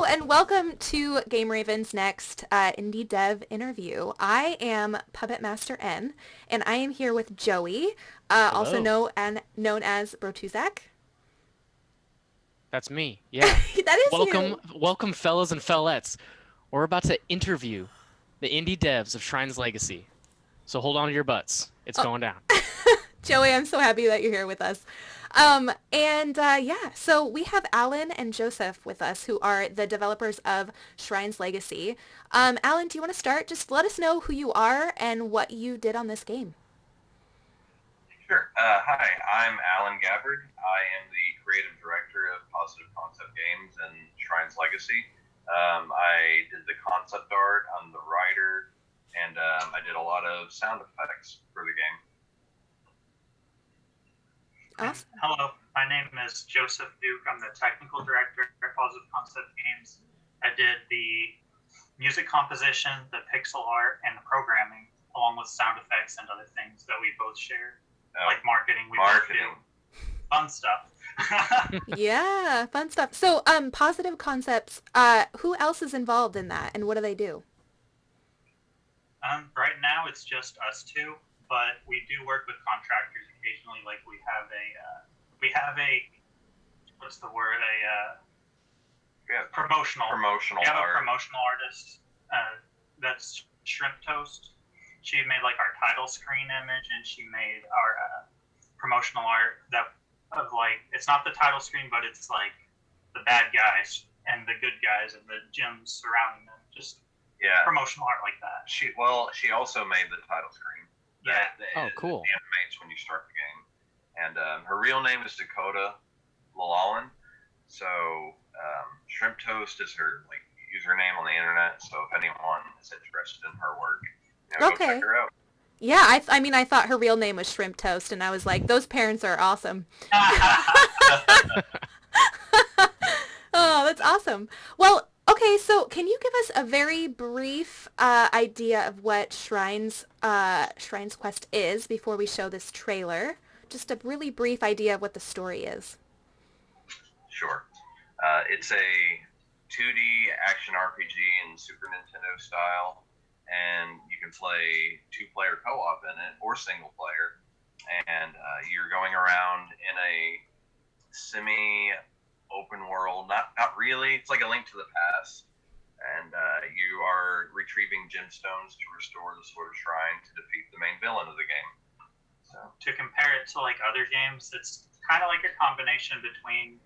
and welcome to Game Raven's next indie dev interview. I am Puppet Master N, and I am here with Joey, also Hello. known as Brotuzak. That's me. Yeah. That is Welcome, you. welcome, fellas and fellettes. We're about to interview the indie devs of Shrine's Legacy. So hold on to your butts. It's Oh, going down. Joey, I'm so happy that you're here with us. So we have Alan and Joseph with us, who are the developers of Shrine's Legacy. Alan, do you want to start? Just let us know who you are and what you did on this game. Sure. Hi, I'm Alan Gabbard. I am the creative director of Positive Concept Games and Shrine's Legacy. I did the concept art, I'm the writer, and I did a lot of sound effects for the game. Awesome. Hello, my name is Joseph Duke. I'm the technical director at Positive Concept Games. I did the music composition, the pixel art, and the programming, along with sound effects and other things that we both share. Like marketing, we both do fun stuff. Yeah, fun stuff. So, Positive Concepts, who else is involved in that, and what do they do? Right now, it's just us two, but we do work with contractors occasionally. Like we have a what's the word? Promotional. Promotional We have art. a promotional artist. That's Shrimp Toast. She made like our title screen image, and she made our promotional art it's not the title screen, but it's like the bad guys and the good guys and the gyms surrounding them. Just promotional art like that. She also made the title screen. Yeah. Oh, cool. It animates when you start the game, and her real name is Dakota Lalawin. So Shrimp Toast is her username on the internet. So if anyone is interested in her work, go check her out. Yeah, I thought her real name was Shrimp Toast, and I was like, those parents are awesome. Oh, that's awesome. Well, okay, so can you give us a very brief idea of what Shrine's Quest is before we show this trailer? Just a really brief idea of what the story is. Sure. It's a 2D action RPG in Super Nintendo style, and you can play two-player co-op in it or single-player, and you're going around in a semi-open world, not really, it's like a Link to the Past, and you are retrieving gemstones to restore the Sword of Shrine to defeat the main villain of the game. So to compare it to like other games, it's kind of like a combination between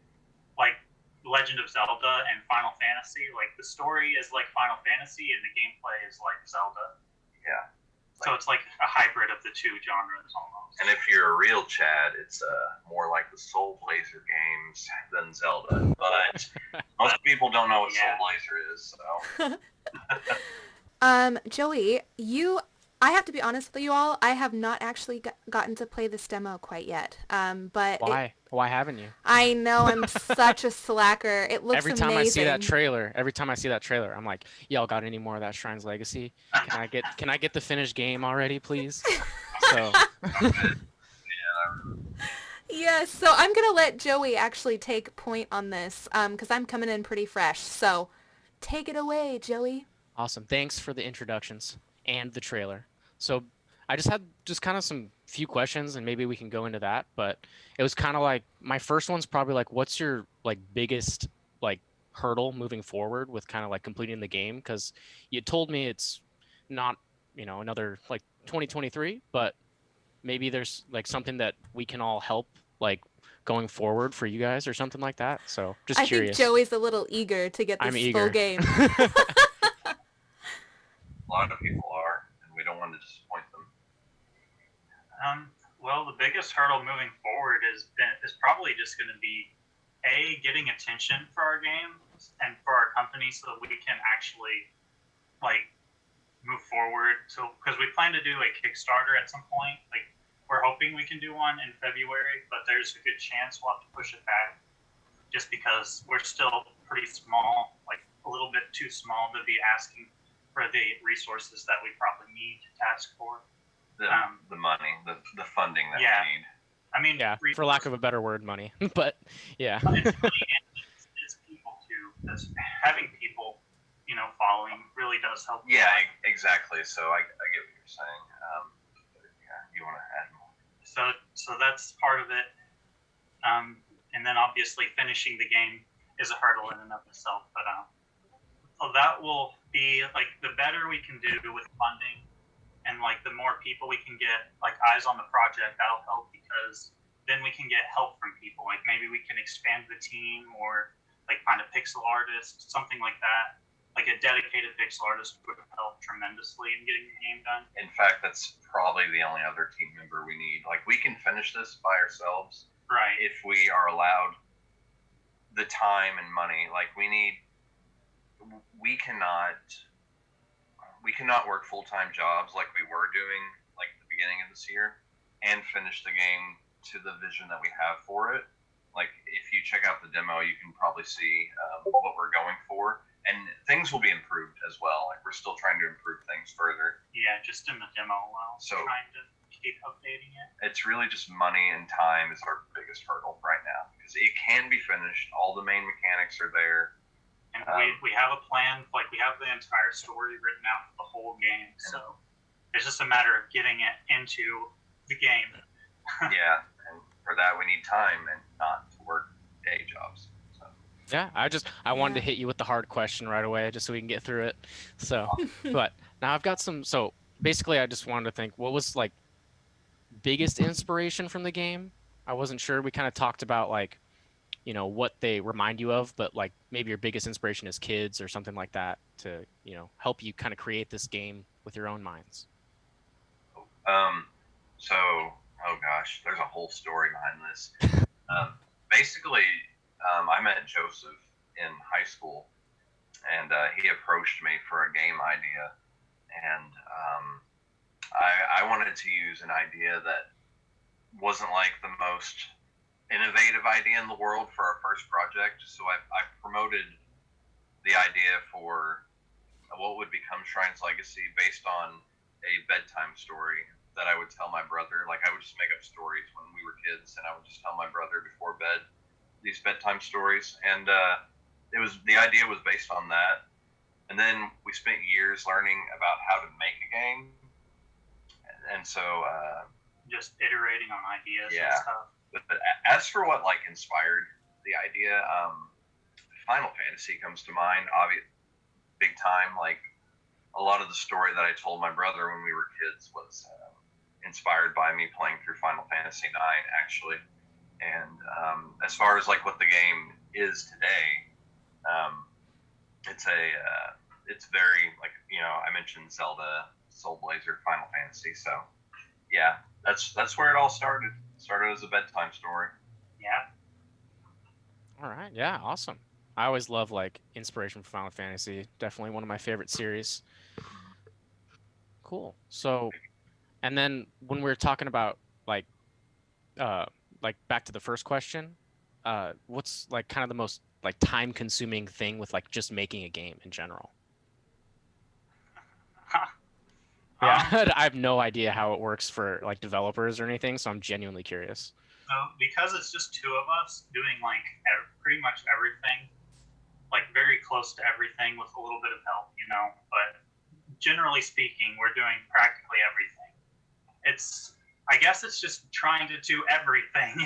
like Legend of Zelda and Final Fantasy. Like the story is like Final Fantasy and the gameplay is like Zelda. Yeah. So it's like a hybrid of the two genres almost. And if you're a real Chad, it's more like the Soul Blazer games than Zelda. But most people don't know what Soul Blazer is, so. Joey, I have to be honest with you all, I have not actually gotten to play this demo quite yet. But Why? Why haven't you? I know, I'm such a slacker. It looks amazing. Every time I see that trailer, I'm like, y'all got any more of that Shrine's Legacy? Can I get the finished game already, please? So. Yeah, so I'm going to let Joey actually take point on this, because I'm coming in pretty fresh. So take it away, Joey. Awesome. Thanks for the introductions and the trailer. So I just had kind of some few questions, and maybe we can go into that. But it was kind of like, my first one's probably like, what's your like biggest like hurdle moving forward with kind of like completing the game? Because you told me it's not, another like 2023, but maybe there's like something that we can all help like going forward for you guys or something like that. So just curious. I think Joey's a little eager to get this full game. A lot of people are, and we don't want to disappoint them. Well, the biggest hurdle moving forward is probably just going to be getting attention for our games and for our company, so that we can actually like move forward. So because we plan to do a Kickstarter at some point, like we're hoping we can do one in February, but there's a good chance we'll have to push it back, just because we're still pretty small, like a little bit too small to be asking for the resources that we probably need to ask for. The money, the funding that we need. I mean, yeah, for lack of a better word, money. But yeah, it's money and it's people too. Because having really does help. Yeah, exactly. So I get what you're saying. Yeah, you want to add more? So that's part of it. And then obviously finishing the game is a hurdle in and of itself. But so that will be like the better we can do with funding, and like the more people we can get like eyes on the project, that'll help, because then we can get help from people. Like maybe we can expand the team, or like find a pixel artist, something like that. Like a dedicated pixel artist would help tremendously in getting the game done. In fact, that's probably the only other team member we need. Like, we can finish this by ourselves, Right. if we are allowed the time and money. Like, we cannot work full-time jobs like we were doing like at the beginning of this year and finish the game to the vision that we have for it. Like, if you check out the demo, you can probably see what we're going for, and things will be improved as well. Like, we're still trying to improve things further. Yeah, just in the demo while trying to keep updating it. It's really just money and time is our biggest hurdle right now, because it can be finished. All the main mechanics are there. And we have a plan. Like, we have the entire story written out for the whole game. So it's just a matter of getting it into the game. Yeah, and for that we need time and not to work day jobs. So. Yeah, I wanted to hit you with the hard question right away, just so we can get through it. So, but now I've got some. So basically, I just wanted to think, what was like biggest inspiration from the game? I wasn't sure. We kind of talked about like, you know, what they remind you of, but like maybe your biggest inspiration as kids or something like that to, you know, help you kind of create this game with your own minds. So, oh gosh, there's a whole story behind this. Basically, I met Joseph in high school, and he approached me for a game idea, and I wanted to use an idea that wasn't like the most innovative idea in the world for our first project. So I promoted the idea for what would become Shrine's Legacy based on a bedtime story that I would tell my brother. Like, I would just make up stories when we were kids, and I would just tell my brother before bed these bedtime stories. And the idea was based on that. And then we spent years learning about how to make a game. And so just iterating on ideas and stuff. But as for what like inspired the idea, Final Fantasy comes to mind. Big time. Like, a lot of the story that I told my brother when we were kids was inspired by me playing through Final Fantasy IX, actually. And as far as like what the game is today, it's very, like, you know, I mentioned Zelda, Soul Blazer, Final Fantasy. So yeah, that's where it all started. Started as a bedtime story. Yeah. All right. Yeah. Awesome. I always love like inspiration from Final Fantasy. Definitely one of my favorite series. Cool. So, and then when we were talking about like back to the first question, what's like kind of the most like time consuming thing with like just making a game in general? Yeah, I have no idea how it works for like developers or anything, so I'm genuinely curious. So because it's just two of us doing like pretty much everything, like very close to everything with a little bit of help, you know, but generally speaking, we're doing practically everything. I guess it's just trying to do everything.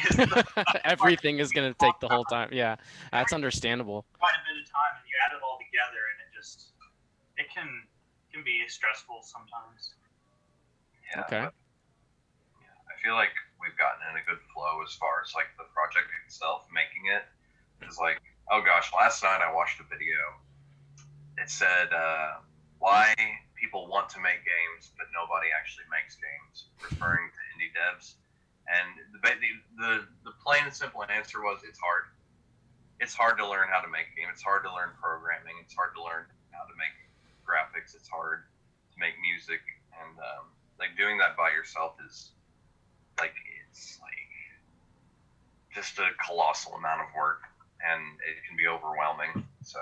Everything is going to take the whole time. Yeah, that's understandable. Quite a bit of time, and you add it all together, and it can be stressful sometimes. Yeah. Okay. I feel like we've gotten in a good flow as far as like the project itself, making it. Because like, oh gosh, last night I watched a video. It said why people want to make games but nobody actually makes games, referring to indie devs. And the plain and simple answer was it's hard. It's hard to learn how to make a game. It's hard to learn programming. It's hard to learn how to make graphics. It's hard to make music, and like doing that by yourself is like, it's like just a colossal amount of work, and it can be overwhelming. So,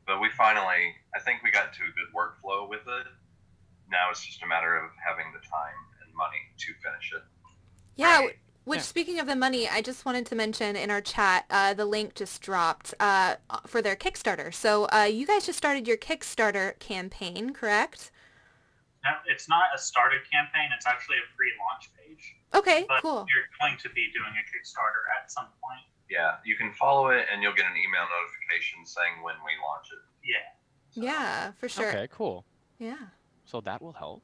but I think we got into a good workflow with it. Now it's just a matter of having the time and money to finish it. Yeah, Which, Yeah. speaking of the money, I just wanted to mention in our chat, the link just dropped for their Kickstarter. So you guys just started your Kickstarter campaign, correct? No, it's not a started campaign. It's actually a pre-launch page. Okay, But cool. you're going to be doing a Kickstarter at some point. Yeah, you can follow it, and you'll get an email notification saying when we launch it. Yeah. So, Yeah, for sure. Okay, cool. Yeah. So that will help.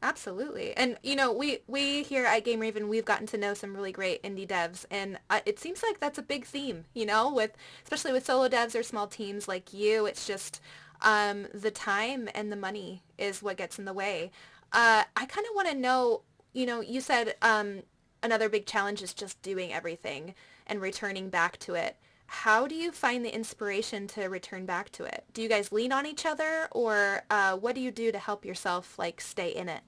Absolutely. And, you know, we here at Game Raven, we've gotten to know some really great indie devs, and it seems like that's a big theme, you know, especially with solo devs or small teams like you. It's just the time and the money is what gets in the way. I kind of want to know, you know, you said another big challenge is just doing everything and returning back to it. How do you find the inspiration to return back to it? Do you guys lean on each other, or what do you do to help yourself, like, stay in it?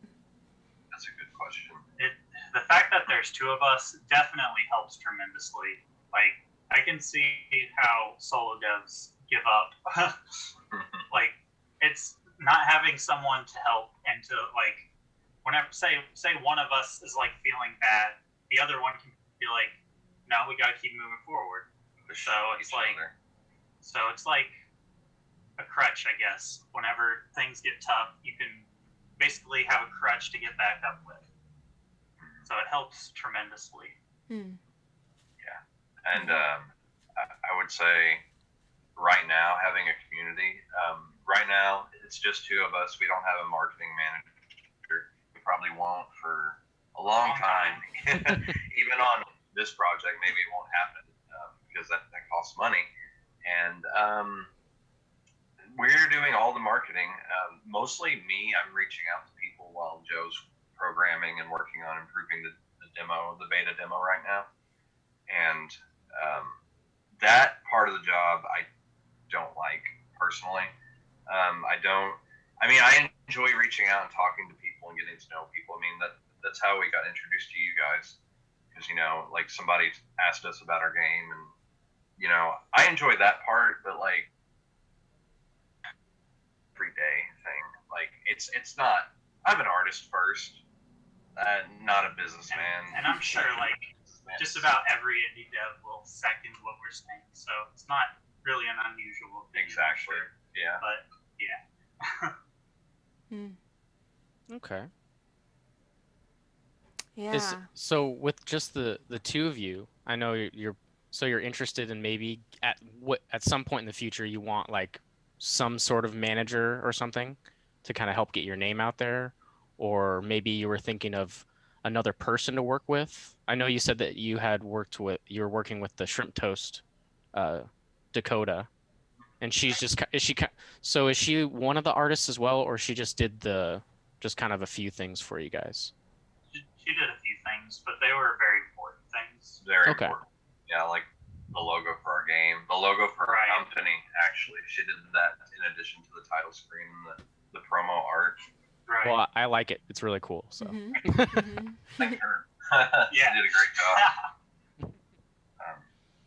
that's a good question. The fact that there's two of us definitely helps tremendously. Like, I can see how solo devs give up. Like, it's not having someone to help and to, like, whenever, say one of us is, like, feeling bad, the other one can be like, no, we gotta keep moving forward. So it's like a crutch, I guess. Whenever things get tough, you can basically have a crutch to get back up with. So it helps tremendously. Hmm. And I would say right now, having a community, right now, it's just two of us. We don't have a marketing manager. We probably won't for a long time. Even on this project, maybe it won't happen because that costs money. And we're doing all the marketing. Mostly me. I'm reaching out to people while Joe's programming and working on improving the beta demo right now. And that part of the job I don't like personally. I enjoy reaching out and talking to people and getting to know people. I mean, that's how we got introduced to you guys, because, you know, like, somebody asked us about our game, and, you know, I enjoy that part, but, like, everyday thing, like, it's not. I'm an artist first, not a businessman. And I'm sure, like, just about every indie dev will second what we're saying, so it's not really an unusual thing. Exactly. Yeah. But yeah. Okay. Yeah. So with just the two of you, I know you're interested in maybe at some point in the future you want, like, some sort of manager or something to kind of help get your name out there, or maybe you were thinking of another person to work with. I know you said that you were working with the Shrimp Toast Dakota, and is she one of the artists as well, or she just did just kind of a few things for you guys? She did a few things, but they were very important things. Very Okay. important. Yeah, like the logo for our game, the logo for our company. Actually, she did that in addition to the title screen and the promo art. Right. Well, I like it. It's really cool. So Mhm. Mhm. Thank her. She Yeah. did a great job.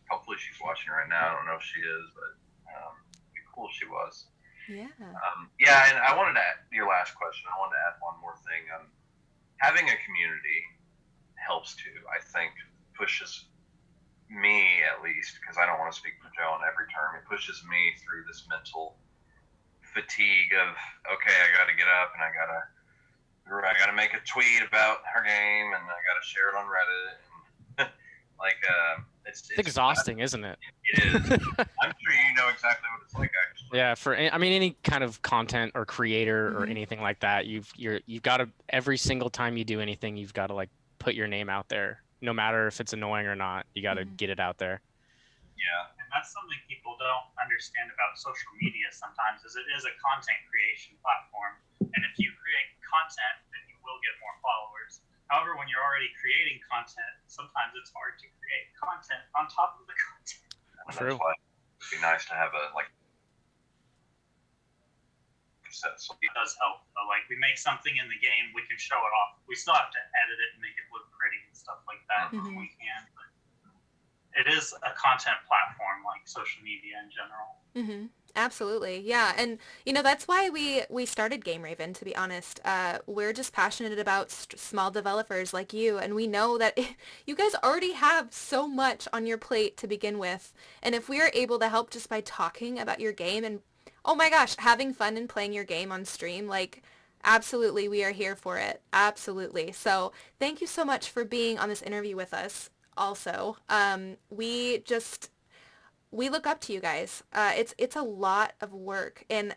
Hopefully she's watching right now. I don't know if she is, but it'd be cool if she was. Yeah. Yeah, and I wanted to add your last question. I wanted to add one more thing. Having a community helps too. I think pushes me, at least, because I don't want to speak for Joe on every term. It pushes me through this mental fatigue of, okay, I got to get up and I got to make a tweet about her game, and I got to share it on Reddit. And like, it's exhausting, isn't it? It is. I'm sure you know exactly what it's like, actually. Yeah, any kind of content or creator or Mhm. anything like that, you've got to, every single time you do anything, you've got to, like, put your name out there, no matter if it's annoying or not. You got to Mhm. get it out there. Yeah. And that's something people don't understand about social media sometimes, is it is a content creation platform. And if you create content, then you will get more followers. However, when you're already creating content, sometimes it's hard to create content on top of the content. True. That's why it'd be nice to have a, like, set. So It does help. But, like, we make something in the game, we can show it off. We still have to edit it and make it look pretty and stuff like that. Mhm. We can. But it is a content platform. Like, social media in general. Mm-hmm. Absolutely. Yeah. And, that's why we started Game Raven, to be honest. We're just passionate about small developers like you. And we know that you guys already have so much on your plate to begin with. And if we are able to help just by talking about your game and, oh my gosh, having fun and playing your game on stream, like, absolutely, we are here for it. Absolutely. So thank you so much for being on this interview with us also. We look up to you guys. It's a lot of work, and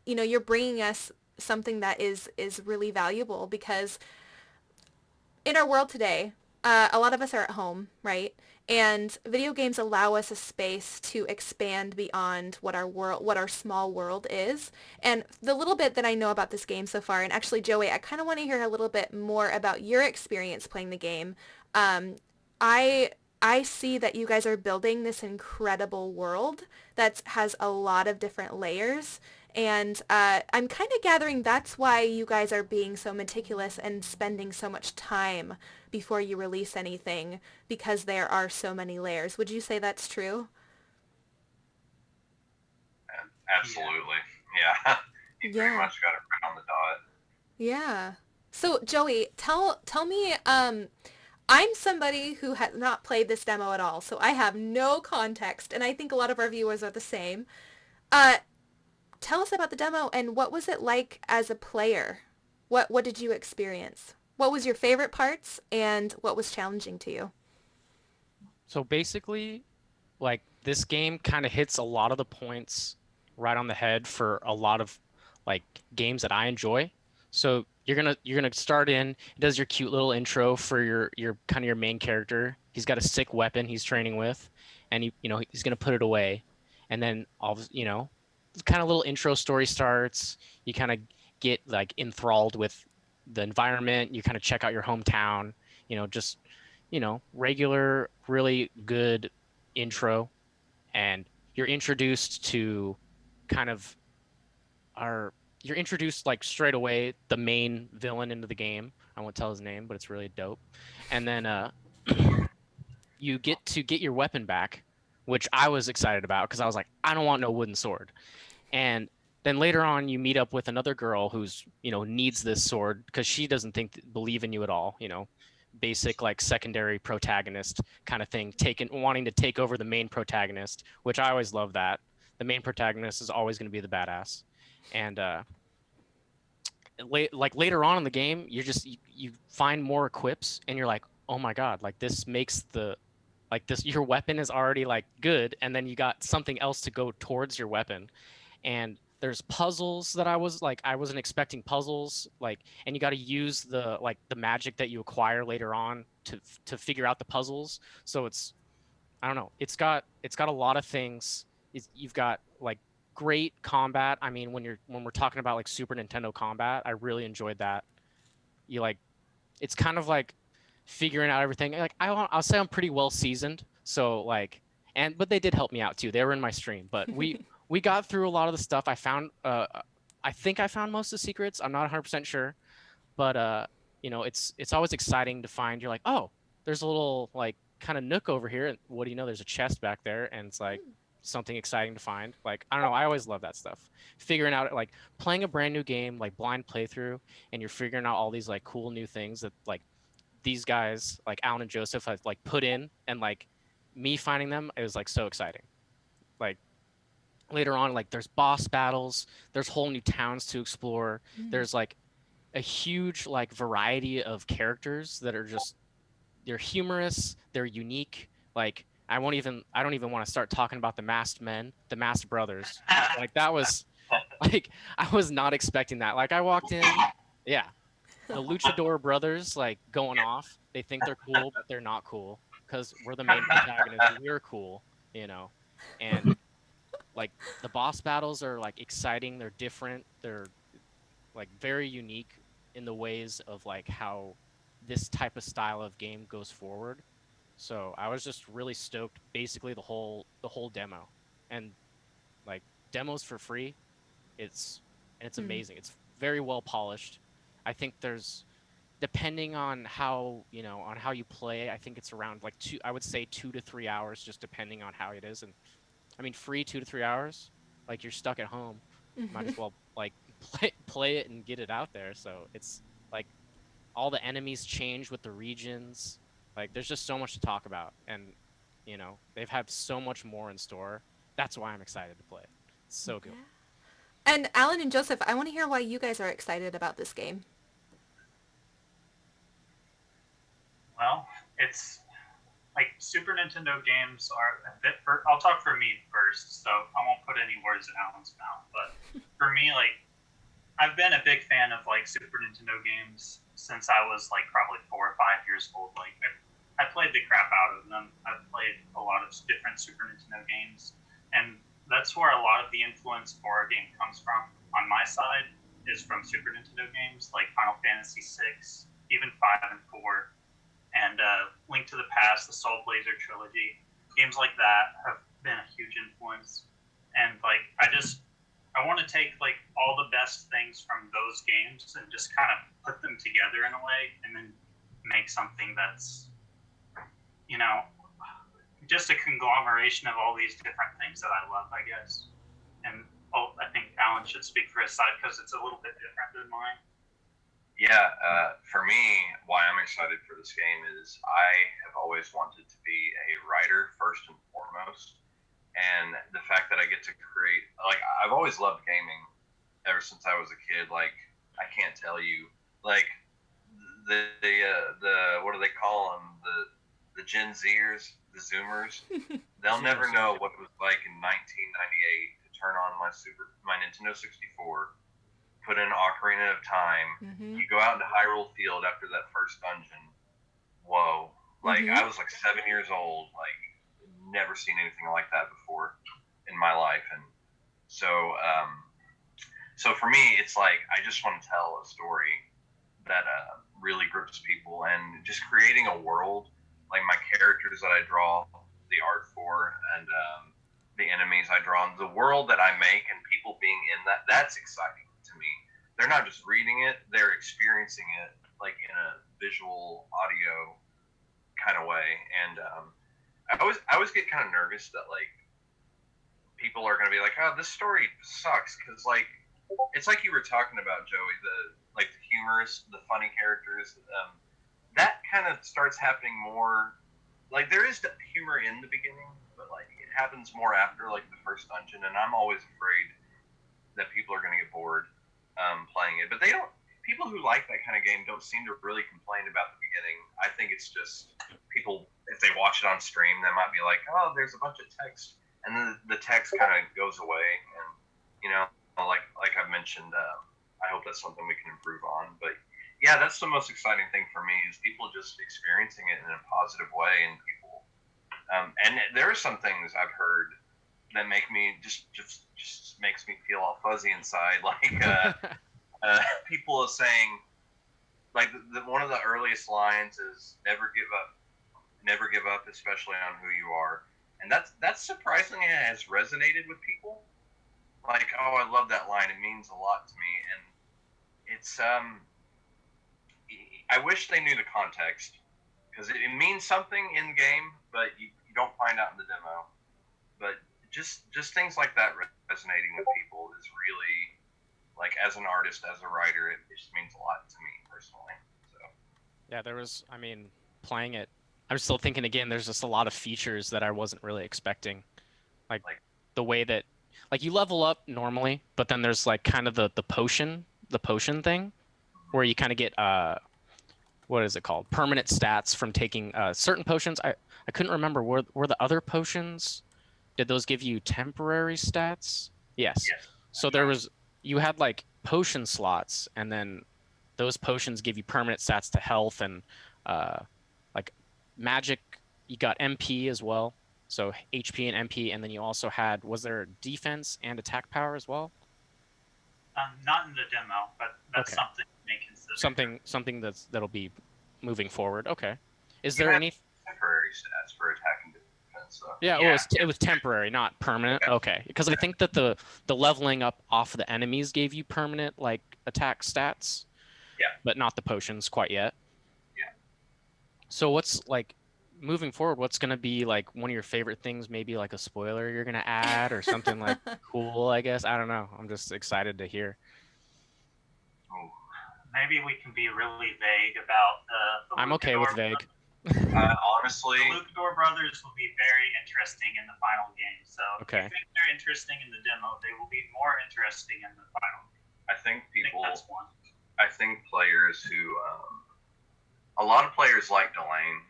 you're bringing us something that is really valuable because in our world today, a lot of us are at home, right? And video games allow us a space to expand beyond what our small world is. And the little bit that I know about this game so far, and actually, Joey, I kind of want to hear a little bit more about your experience playing the game. I I see that you guys are building this incredible world that has a lot of different layers. And I'm kind of gathering that's why you guys are being so meticulous and spending so much time before you release anything because there are so many layers. Would you say that's true? Absolutely. Yeah. You pretty Yeah. much got it right on the dot. Yeah. So Joey, tell me, I'm somebody who has not played this demo at all, so I have no context, and I think a lot of our viewers are the same. Uh, Tell us about the demo and what was it like as a player? What did you experience? What was your favorite parts and what was challenging to you? So basically, like this game kind of hits a lot of the points right on the head for a lot of like games that I enjoy. So you're gonna start in. It does your cute little intro for your kind of your main character. He's got a sick weapon he's training with, and he's gonna put it away, and then kind of little intro story starts. You kind of get like enthralled with the environment. You kind of check out your hometown. Just regular, really good intro, and you're introduced to kind of our you're introduced like straight away the main villain into the game. I won't tell his name, but it's really dope. And then you get your weapon back, which I was excited about because I was like, I don't want no wooden sword. And then later on, you meet up with another girl who's needs this sword because she doesn't believe in you at all. Basic like secondary protagonist kind of thing, wanting to take over the main protagonist, which I always love that. The main protagonist is always going to be the badass. And later on in the game, you find more equips, and you're like, oh my god, like this makes your weapon is already like good, and then you got something else to go towards your weapon. And there's puzzles that I wasn't expecting puzzles, and you got to use the magic that you acquire later on to figure out the puzzles. So I don't know, it's got a lot of things. You've got like great combat. I mean, when we're talking about like Super Nintendo combat, I really enjoyed that. It's kind of like figuring out everything. Like I'll say I'm pretty well seasoned. So but they did help me out too. They were in my stream, but we got through a lot of the stuff. I think I found most of the secrets. I'm not 100% sure, but it's always exciting to find. You're like, oh, there's a little like kind of nook over here, and what do you know? There's a chest back there, and it's like something exciting to find. Like, I don't know, I always love that stuff. Figuring out like playing a brand new game, like blind playthrough, and you're figuring out all these like cool new things that like these guys like Alan and Joseph have like put in, and like me finding them, it was like so exciting. Like later on, like there's boss battles, there's whole new towns to explore. There's like a huge like variety of characters that are just they're humorous, they're unique. Like I don't even want to start talking about the masked men, the masked brothers. Like that was like I was not expecting that. Like I walked in, yeah, the Luchador brothers like going off. They think they're cool, but they're not cool because we're the main protagonists. We're cool, and like the boss battles are like exciting. They're different. They're like very unique in the ways of like how this type of style of game goes forward. So I was just really stoked. Basically, the whole demo, and like demos for free, it's amazing. It's very well polished. I think there's depending on how on how you play, I think it's around like I would say 2 to 3 hours, just depending on how it is. And I mean, free 2 to 3 hours, like you're stuck at home, might as well like play it and get it out there. So it's like all the enemies change with the regions. Like there's just so much to talk about, and they've had so much more in store. That's why I'm excited to play it. It's so good. And Alan and Joseph, I want to hear why you guys are excited about this game. Well, it's like Super Nintendo games are a bit. I'll talk for me first, so I won't put any words in Alan's mouth. But for me, like, I've been a big fan of like Super Nintendo games since I was like probably 4 or 5 years old. Like, I played the crap out of them. I've played a lot of different Super Nintendo games, and that's where a lot of the influence for our game comes from. On my side, is from Super Nintendo games like Final Fantasy VI, even 5 and 4. And Link to the Past, the Soul Blazer trilogy, games like that have been a huge influence. And like, I want to take like all the best things from those games and just kind of put them together in a way, and then make something that's, just a conglomeration of all these different things that I love, I guess. And I think Alan should speak for his side because it's a little bit different than mine. Yeah, for me, why I'm excited for this game is I have always wanted to be a writer first and foremost, and the fact that I get to create, like, I've always loved gaming ever since I was a kid. Like, I can't tell you, like, the what do they call them? The Gen Zers, the Zoomers. They'll never know what it was like in 1998 to turn on my Nintendo 64. Put in Ocarina of Time. You go out into Hyrule Field after that first dungeon. Whoa. Like, I was like 7 years old. Like, never seen anything like that before in my life. And so for me, it's like, I just want to tell a story that really grips people, and just creating a world, like my characters that I draw the art for, and the enemies I draw, and the world that I make, and people being in that's exciting to me. They're not just reading it, they're experiencing it like in a visual audio kind of way. And I always get kind of nervous that like people are going to be like, oh, this story sucks, because like it's like you were talking about, Joey, the humorous, the funny characters, that kind of starts happening more. Like, there is the humor in the beginning, but like it happens more after like the first dungeon, and I'm always afraid that people are going to get bored playing it. But people who like that kind of game don't seem to really complain about the beginning. I think it's just people, if they watch it on stream, they might be like, oh, there's a bunch of text, and then the text kind of goes away. And like I've mentioned, I hope that's something we can improve on. But yeah, that's the most exciting thing for me, is people just experiencing it in a positive way, and people. And there are some things I've heard that make me just makes me feel all fuzzy inside. Like people are saying, like one of the earliest lines is "Never give up, especially on who you are," and that's surprisingly has resonated with people. Like, oh, I love that line. It means a lot to me, and it's I wish they knew the context, because it means something in game, but you don't find out in the demo. But just things like that resonating with people is really, like, as an artist, as a writer, it just means a lot to me personally. So yeah, playing it, I'm still thinking again. There's just a lot of features that I wasn't really expecting, like the way that, like, you level up normally, but then there's like kind of the potion thing, where you kind of get what is it called? Permanent stats from taking certain potions. I couldn't remember. Were the other potions, did those give you temporary stats? Yes. So you had like potion slots, and then those potions give you permanent stats to health, and like magic, you got MP as well. So HP and MP, and then you also had, was there defense and attack power as well? Not in the demo, but that's Okay. something you may consider. Something that'll be moving forward. Okay. Is there any temporary stats for attack and defense. So. Yeah, Yeah. it was temporary, not permanent. Okay. Because I think that the leveling up off the enemies gave you permanent like attack stats. Yeah. but not the potions quite yet. Yeah. So what's like moving forward? What's gonna be like one of your favorite things? Maybe like a spoiler you're gonna add or something like cool. I guess I don't know. I'm just excited to hear. Oh, Maybe we can be really vague about the I'm okay with Lucador vague. honestly, The Lucador brothers will be very interesting in the final game. So Okay. if you think they're interesting in the demo, they will be more interesting in the final game. I think I think people, that's one. I think players who, a lot of players like Delane.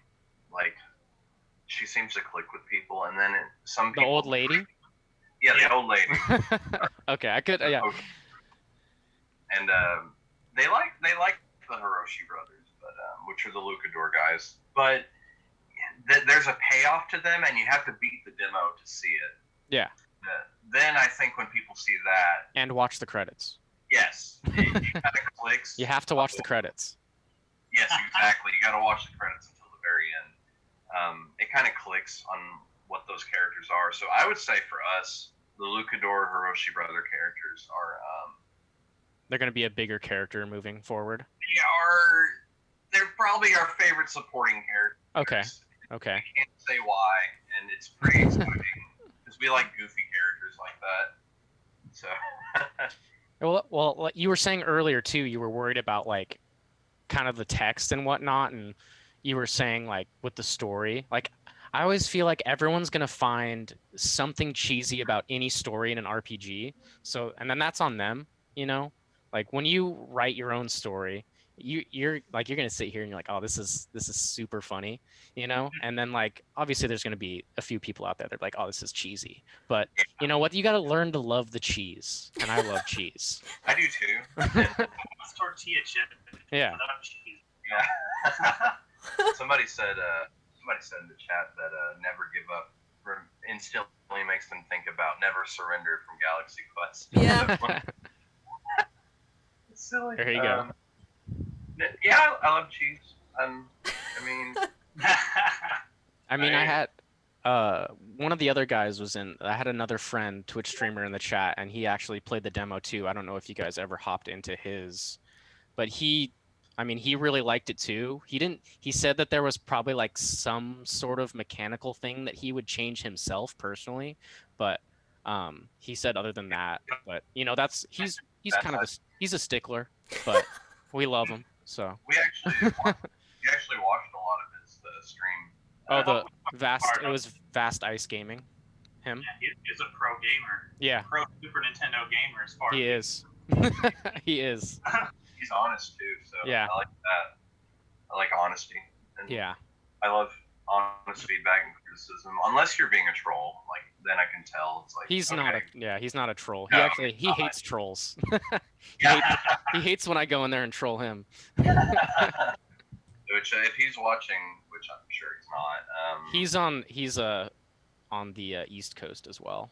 Like, she seems to click with people, and then some The people. old lady. Yeah, the old lady. Okay, I could. Yeah. Okay. And they like the Hiroshi brothers, but which are the Lucador guys. But there's a payoff to them, and you have to beat the demo to see it. Yeah. Then I think when people see that, And watch the credits. yes, it kind of clicks. You have to watch the credits. Yes, exactly. You got to watch the credits until the very end. It kind of clicks on what those characters are. So I would say for us, the Lucador Hiroshi brother characters are They're going to be a bigger character moving forward. they're probably our favorite supporting characters. Okay. Okay. I can't say why, and it's pretty exciting because we like goofy characters like that. So Well, like you were saying earlier too, you were worried about like kind of the text and whatnot, and you were saying like with the story, like I always feel like everyone's gonna find something cheesy about any story in an RPG. So, and then that's on them, you know. Like when you write your own story, you're gonna sit here and you're like, oh, this is super funny, you know. And then like obviously there's gonna be a few people out there that are like, oh, this is cheesy. But you know what? You got to learn to love the cheese, and I love cheese. I do too. It's tortilla chip. Yeah. without cheese. Yeah. Somebody said in the chat that never give up instantly makes them think about never surrender from Galaxy Quest. Yeah. It's silly. There you go. Yeah, I love cheese. I mean, I mean, I had one of the other guys was in. I had another friend, Twitch streamer, in the chat, and he actually played the demo too. I don't know if you guys ever hopped into his, but he really liked it too. He said that there was probably like some sort of mechanical thing that he would change himself personally, but he said other than that, but you know, he's kind of he's a stickler, but we love him. So we actually watched a lot of his stream. oh, the it was Vast Ice Gaming, him. Yeah, he's a pro gamer. Yeah, Pro Super Nintendo gamer as far he as is. He is. He's honest too, so Yeah. I like that. I like honesty. And Yeah. I love honest feedback and criticism. Unless you're being a troll, like then I can tell. It's like He's okay. he's not a troll. No, He he's not. hates trolls. Yeah. He hates when I go in there and troll him. Which if he's watching, which I'm sure he's not. He's on the East Coast as well.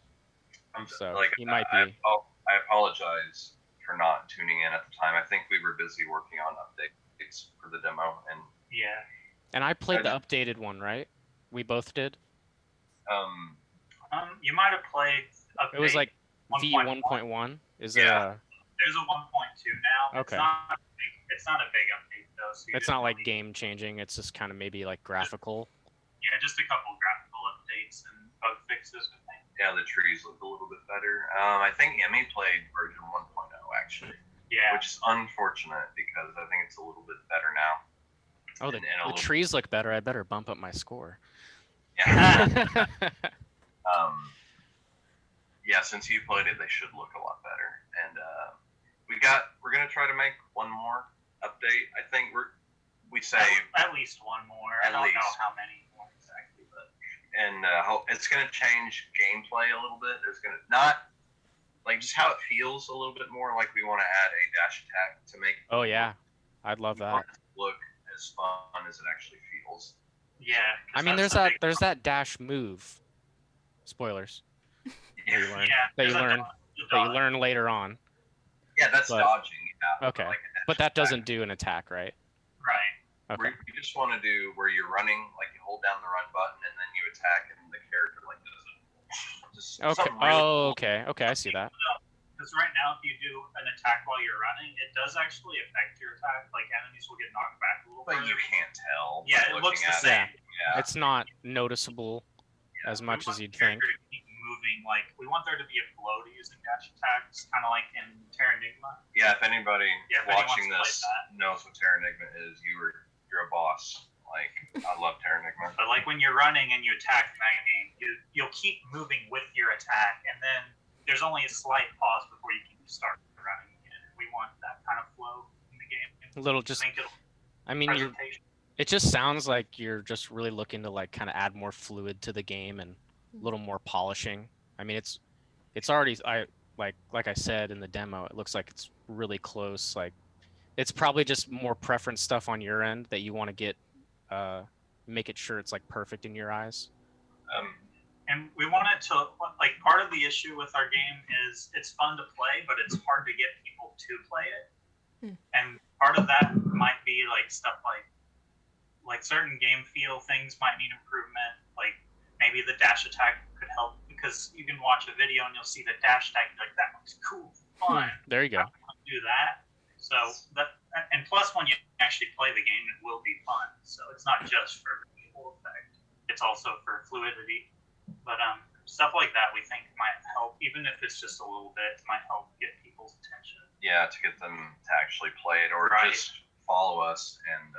So he might be. I apologize for not tuning in at the time. I think we were busy working on updates for the demo, and yeah. And I played the updated one, right? We both did. You might have played. It was like V 1.1. 1.1. Is Yeah. There's a 1.2 now. Okay. It's not a big update though. So it's not like game changing. It's just kind of maybe like graphical. Yeah, just a couple graphical updates and bug fixes. I think. yeah, the trees look a little bit better. I think Emmy played version 1.0 actually, Yeah. which is unfortunate because I think it's a little bit better now. Oh, And a the little- trees look better. I better bump up my score. Yeah. Yeah, since you played it, they should look a lot better. And we're gonna try to make one more update. I think we say At least one more. I At don't know least. how many more exactly, but and it's gonna change gameplay a little bit. There's gonna not like just how it feels a little bit more. Like we want to add a dash attack to make Oh yeah, I'd love that. look as fun as it actually feels. yeah. 'cause I mean, that's there's the big there's that dash move. Spoilers that you learn. Yeah. That you there's a learn. dodge. That you learn later on. Yeah, that's But- dodging. Yeah, Okay. like a dash But that attack. doesn't do an attack, right? Right. Okay. You just want to do where you're running, like you hold down the run button and then you attack, and the character like does it. Just Okay. something really Oh, cool. okay. Okay, I see that. Because right now, if you do an attack while you're running, it does actually affect your attack. Like enemies will get knocked back a little But further. you can't tell. Yeah, by it looks looking the at same. Yeah. It's not noticeable as We much want as you'd the think. character to keep moving. Like we want there to be a flow to using dash attacks, kind of like in Terranigma. Yeah, if anybody Yeah, if anyone watching wants to play this knows what Terranigma is, you're a boss. Like, I love Terranigma. But like when you're running and you attack in that game, you'll keep moving with your attack, and then there's only a slight pause before you can start running again. We want that kind of flow in the game. A little just. I mean, it just sounds like you're just really looking to like kind of add more fluid to the game and a little more polishing. I mean, it's already like I said in the demo, it looks like it's really close. Like, it's probably just more preference stuff on your end that you want to get. Make it sure it's like perfect in your eyes. And we wanted to, like, part of the issue with our game is it's fun to play, but it's hard to get people to play it. And part of that might be like stuff like certain game feel things might need improvement. Like maybe the dash attack could help, because you can watch a video and you'll see the dash attack and be like, that looks cool, fun. There you go. Do that. So that, and plus when you actually play the game, it will be fun. So it's not just for visual effect; it's also for fluidity. But stuff like that we think might help, even if it's just a little bit. Might help get people's attention. Yeah, to get them to actually play it, or just follow us and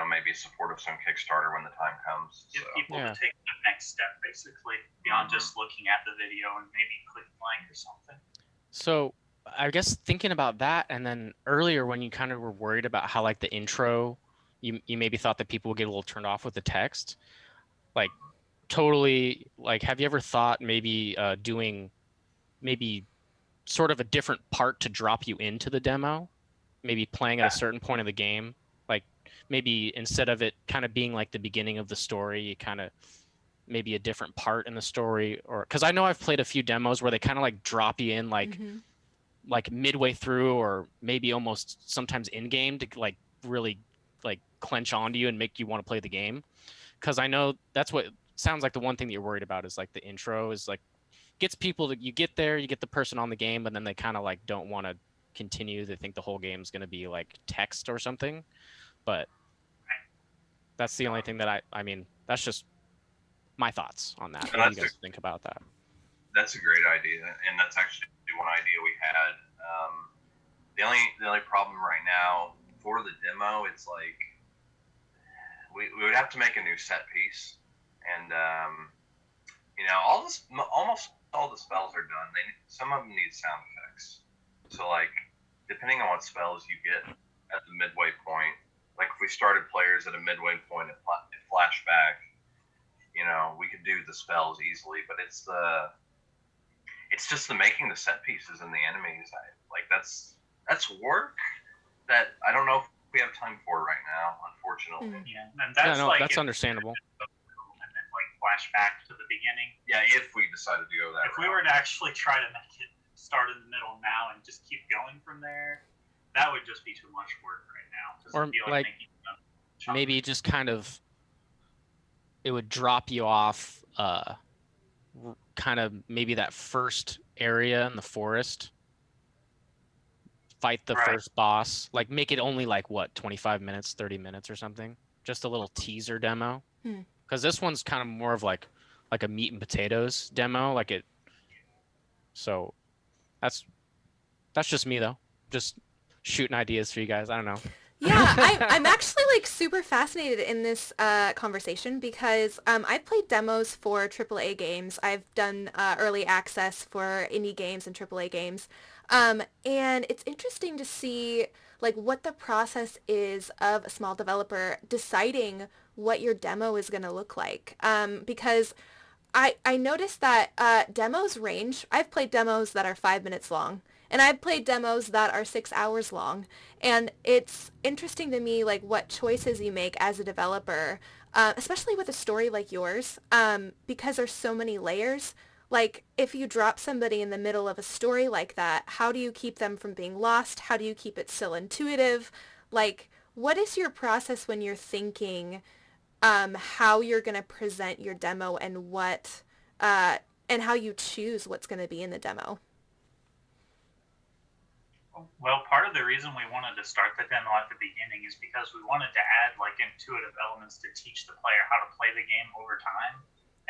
maybe support us on Kickstarter when the time comes. Get people to take the next step, basically, beyond just looking at the video and maybe clicking like or something. So I guess thinking about that, and then earlier when you kind of were worried about how like the intro, you maybe thought that people would get a little turned off with the text. Like, totally, like, have you ever thought maybe doing maybe sort of a different part to drop you into the demo? Maybe playing at a certain point of the game? Like, maybe instead of it kind of being like the beginning of the story, you kind of maybe a different part in the story? Or because I know I've played a few demos where they kind of like drop you in like like midway through, or maybe almost sometimes in game to like really like clench onto you and make you want to play the game. Because I know that's what sounds like the one thing that you're worried about is like the intro is like gets people to, you get there, you get the person on the game, but then they kind of like don't want to continue. They think the whole game's going to be like text or something. But that's the only thing that I mean, that's just my thoughts on that. What do you guys think about that? That's a great idea, and that's actually one idea we had. The only problem right now for the demo, it's like we would have to make a new set piece, and almost all the spells are done. Some of them need sound effects. So like, depending on what spells you get at the midway point, like if we started players at a midway point at flashback, we could do the spells easily, but it's just the making the set pieces and the enemies. That's work that I don't know if we have time for right now, unfortunately. Yeah, and that's understandable. And then like flashback to the beginning. Yeah, if we decided to go that route. If we were to actually try to make it start in the middle now and just keep going from there, that would just be too much work right now. Or like maybe just kind of, it would drop you off kind of maybe that first area in the forest, fight the first boss, like make it only like what, 25 minutes, 30 minutes or something, just a little teaser demo. Because this one's kind of more of like a meat and potatoes demo, like it. So that's just me though, just shooting ideas for you guys. I don't know. Yeah, I'm actually like super fascinated in this conversation because I've played demos for AAA games. I've done early access for indie games and AAA games. And it's interesting to see like what the process is of a small developer deciding what your demo is going to look like. Because I noticed that demos range. I've played demos that are 5 minutes long. And I've played demos that are 6 hours long. And it's interesting to me, like, what choices you make as a developer, especially with a story like yours, because there's so many layers. Like, if you drop somebody in the middle of a story like that, how do you keep them from being lost? How do you keep it still intuitive? Like, what is your process when you're thinking how you're going to present your demo and and how you choose what's going to be in the demo? Well, part of the reason we wanted to start the demo at the beginning is because we wanted to add like intuitive elements to teach the player how to play the game over time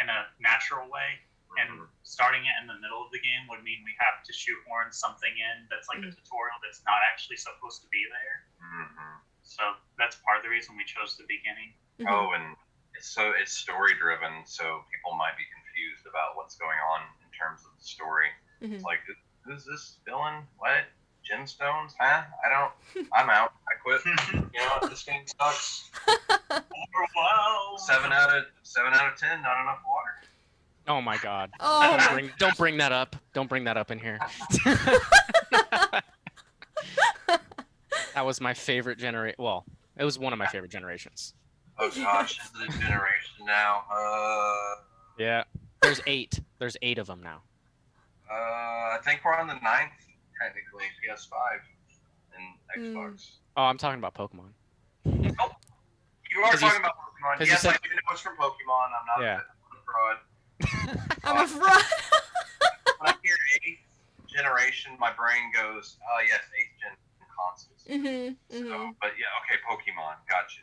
in a natural way. And starting it in the middle of the game would mean we have to shoehorn something in that's like a tutorial that's not actually supposed to be there. So that's part of the reason we chose the beginning. Oh, and it's story driven, so people might be confused about what's going on in terms of the story. It's like, who's this villain? What? Gemstones? Huh? I'm out. I quit. You know what? This game sucks. Wow. 7 out of 10. Not enough water. Oh my God! Oh, Don't bring that up. Don't bring that up in here. That was my favorite generation. Well, it was one of my favorite generations. Oh gosh, this is a generation now. Yeah. There's 8. There's 8 of them now. I think we're on the 9th, technically, PS5 and Xbox. Oh, I'm talking about Pokemon. You are 'Cause you- talking about Pokemon. 'cause you Yes, said- I do know it's from Pokemon. I'm not a fraud. I'm a fraud. When I hear 8th generation, my brain goes, oh yes, 8th gen consoles. So, but yeah, okay, Pokemon. Gotcha.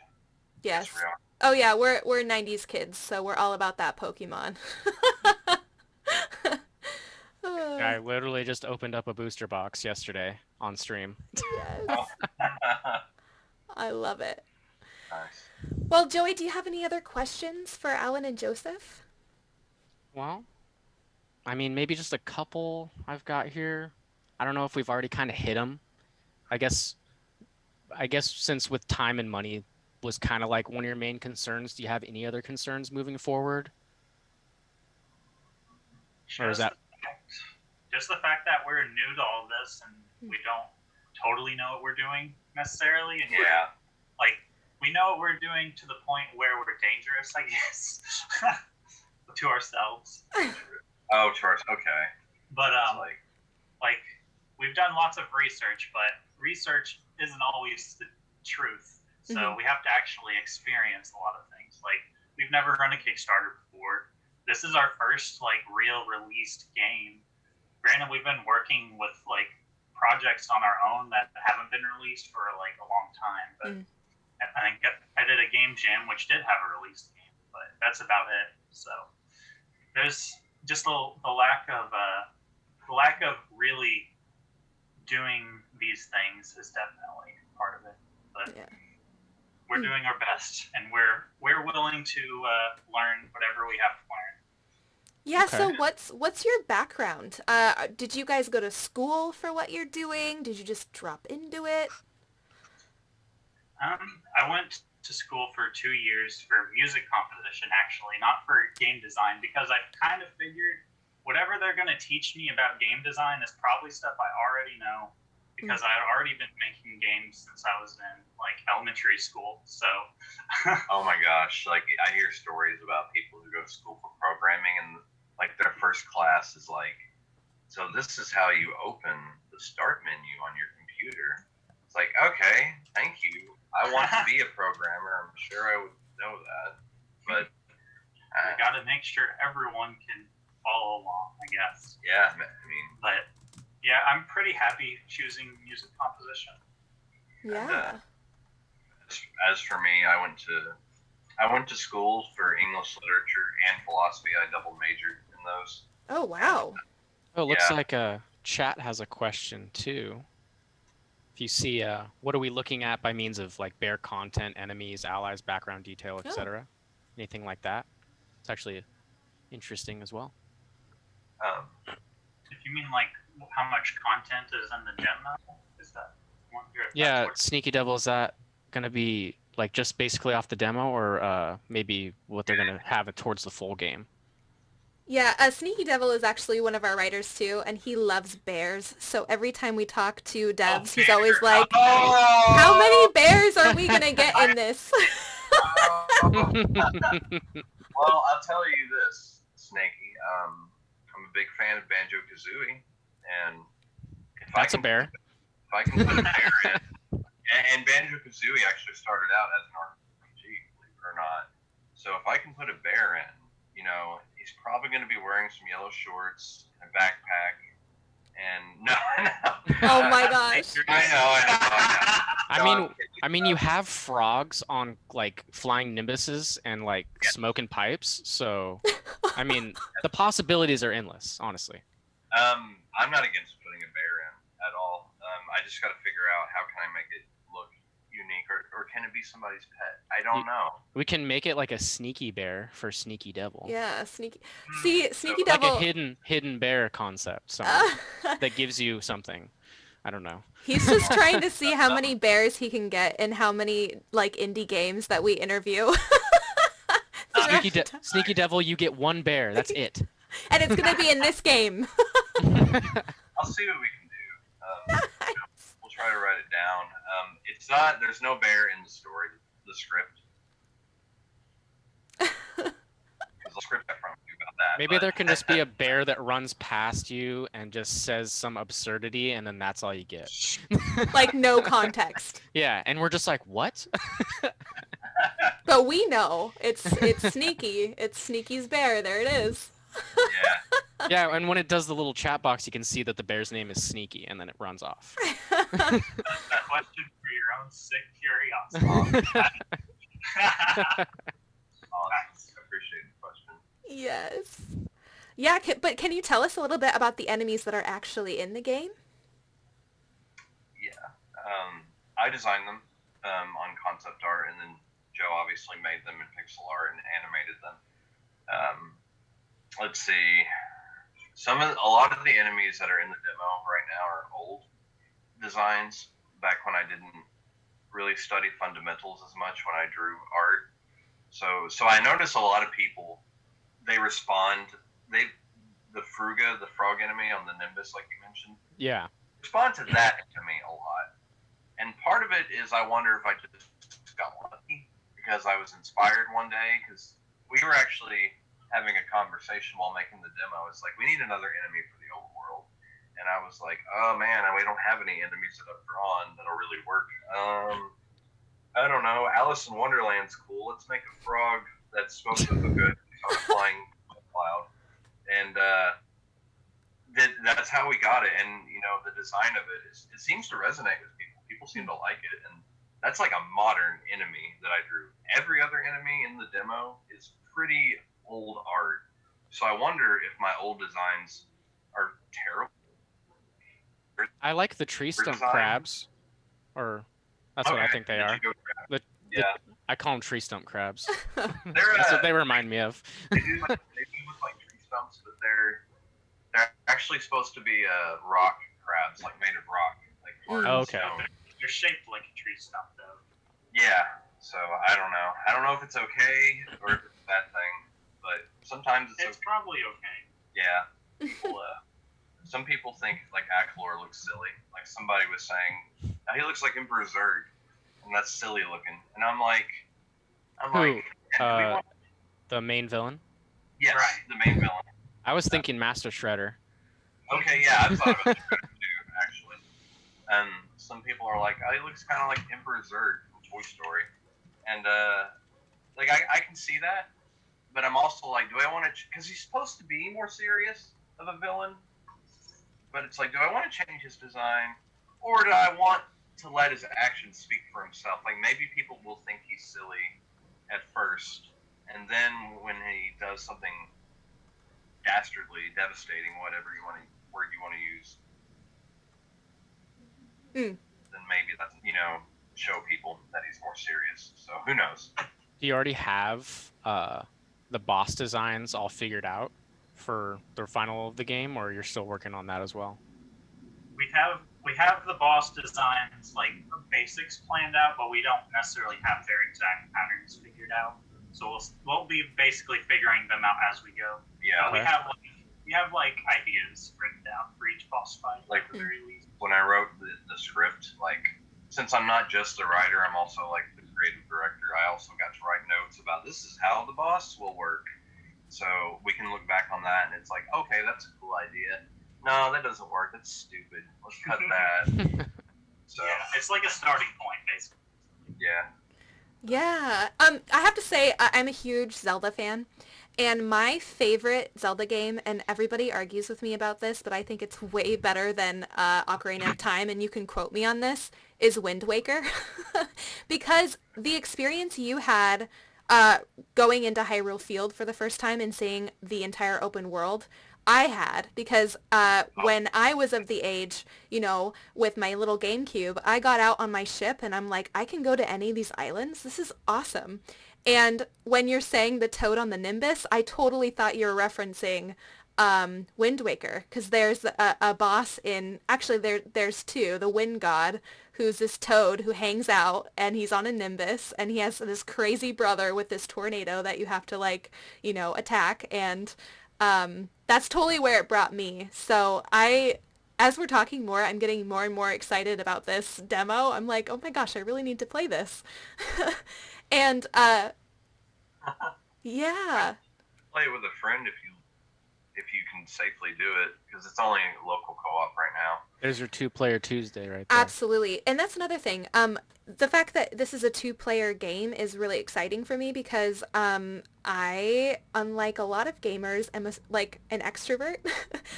Yes. We are. Oh yeah, we're 90s kids, so we're all about that Pokemon. I literally just opened up a booster box yesterday on stream. Yes. I love it. Nice. Well, Joey, do you have any other questions for Alan and Joseph? Well, I mean, maybe just a couple I've got here. I don't know if we've already kind of hit them. I guess since with time and money was kind of like one of your main concerns, do you have any other concerns moving forward? Or is that... Just the fact that we're new to all this and we don't totally know what we're doing necessarily. And Yeah. like, we know what we're doing to the point where we're dangerous, I guess, to ourselves. Oh, Charles. Okay. But It's like we've done lots of research, but research isn't always the truth. So we have to actually experience a lot of things. Like, we've never run a Kickstarter before. This is our first like real released game. Granted, we've been working with like projects on our own that haven't been released for like a long time, but I think I did a game jam which did have a released game, but that's about it. So there's just the lack of really doing these things is definitely part of it. But we're doing our best, and we're willing to learn whatever we have to learn. Yeah, Okay. so what's your background? Did you guys go to school for what you're doing? Did you just drop into it? I went to school for 2 years for music composition, actually, not for game design, because I kind of figured whatever they're going to teach me about game design is probably stuff I already know, because I had already been making games since I was in like elementary school. So oh my gosh, like I hear stories about people who go to school for programming and like their first class is like, so this is how you open the start menu on your computer. It's like, okay, thank you. I want to be a programmer. I'm sure I would know that, but I got to make sure everyone can follow along, I guess. yeah, I mean, But yeah, I'm pretty happy choosing music composition. Yeah. as for me, I went to school for English literature and philosophy. I double majored in those. Oh, wow. Oh, it looks Yeah. like chat has a question too. If you see, what are we looking at by means of like bare content, enemies, allies, background detail, Oh. etc.? Anything like that? It's actually interesting as well. If you mean like how much content is in the demo, is that what you're? Yeah, that's Sneaky Devil, is that going to be like just basically off the demo, or maybe what they're going to have it towards the full game? Yeah, Sneaky Devil is actually one of our writers too, and he loves bears. So every time we talk to devs, he's always like, Oh! how many bears are we going to get in this? Well, I'll tell you this, Snaky. I'm a big fan of Banjo-Kazooie, and if That's I a can, bear. If I can put a bear in, and Banjo-Kazooie actually started out as an RPG, believe it or not. So if I can put a bear in, you know, he's probably going to be wearing some yellow shorts and a backpack, And no, no. Oh my gosh. I know. I mean, you have frogs on like flying nimbuses and like smoking pipes, so I mean, the possibilities are endless, honestly. I'm not against putting a bear in at all. I just got to figure out how can I make it look unique, or can it be somebody's pet? I don't know. We can make it like a sneaky bear for Sneaky Devil. Yeah, sneaky. See, Sneaky Like Devil. a hidden bear concept somewhere that gives you something. I don't know. He's just trying to see how many bears he can get in how many like indie games that we interview. Sneaky Devil, you get one bear. That's it. And it's gonna be in this game. I'll see what we can do. We'll try to write it down. It's not. There's no bear in the story, the script. Because the script I promised you about that. Maybe but... there can just be a bear that runs past you and just says some absurdity, and then that's all you get. Like no context. Yeah, and we're just like, what? But we know it's Sneaky. It's Sneaky's bear. There it is. Yeah. Yeah, and when it does the little chat box, you can see that the bear's name is Sneaky, and then it runs off. That question for your own sick curiosity. Oh, nice. I appreciate the question. Yes. Yeah, but can you tell us a little bit about the enemies that are actually in the game? Yeah. I designed them on concept art, and then Joe obviously made them in pixel art and animated them. Let's see. A lot of the enemies that are in the demo right now are old designs. Back when I didn't really study fundamentals as much when I drew art. So I notice a lot of people, they respond. The Fruga, the frog enemy on the Nimbus, like you mentioned. Yeah. Respond to that to me a lot. And part of it is I wonder if I just got lucky because I was inspired one day, because we were actually having a conversation while making the demo. It's like, we need another enemy for the overworld. And I was like, oh man, we don't have any enemies that I've drawn that'll really work. I don't know. Alice in Wonderland's cool. Let's make a frog that's supposed to look good on a flying cloud. And that's how we got it. And, the design of it seems to resonate with people. People seem to like it. And that's like a modern enemy that I drew. Every other enemy in the demo is pretty old art. So I wonder if my old designs are terrible. I like the tree stump crabs. Or that's what I think they are. I call them tree stump crabs. That's what they remind me of. They do look like tree stumps, but they're actually supposed to be rock crabs, like made of rock. Like okay. They're shaped like a tree stump, though. Yeah. So I don't know. I don't know if it's okay or if it's a bad thing, but sometimes it's okay. Probably okay. Yeah. Some people think like Aklor looks silly. Like somebody was saying, he looks like Emperor Zurg, and that's silly looking. And I'm like, the main villain? Yes, right. The main villain. I was thinking Master Shredder. Okay, yeah, I thought about Shredder too, actually. And some people are like, he looks kind of like Emperor Zurg from Toy Story. And I can see that, but I'm also like, do I want to? Because he's supposed to be more serious of a villain. But it's like, do I want to change his design, or do I want to let his actions speak for himself? Like, maybe people will think he's silly at first, and then when he does something dastardly, devastating, whatever word you want to use, then maybe that's, show people that he's more serious. So who knows? Do you already have the boss designs all figured out for the final of the game, or you're still working on that as well? We have the boss designs, like the basics planned out, but we don't necessarily have their exact patterns figured out. So we'll be basically figuring them out as we go. Yeah. We have ideas written down for each boss fight, like at the very least. When I wrote the script, like, since I'm not just the writer, I'm also like the creative director. I also got to write notes about this is how the boss will work. So we can look back on that, and it's like, okay, that's a cool idea. No, that doesn't work. That's stupid. Let's cut that. So yeah, it's like a starting point, basically. yeah. Yeah. I have to say, I'm a huge Zelda fan. And my favorite Zelda game, and everybody argues with me about this, but I think it's way better than Ocarina of Time, and you can quote me on this, is Wind Waker. Because the experience you had uh, going into Hyrule Field for the first time and seeing the entire open world, I had. Because when I was of the age, with my little GameCube, I got out on my ship and I'm like, I can go to any of these islands. This is awesome. And when you're saying the toad on the Nimbus, I totally thought you were referencing Wind Waker, because there's a boss actually there's two, the Wind God, who's this toad who hangs out, and he's on a Nimbus, and he has this crazy brother with this tornado that you have to attack, and that's totally where it brought me. So as we're talking more, I'm getting more and more excited about this demo. I'm like, oh my gosh, I really need to play this. And yeah. Play it with a friend if you can safely do it, because it's only local co-op right now. There's your 2-player Tuesday right there. Absolutely. And that's another thing. The fact that this is a 2-player game is really exciting for me because I, unlike a lot of gamers, am an extrovert.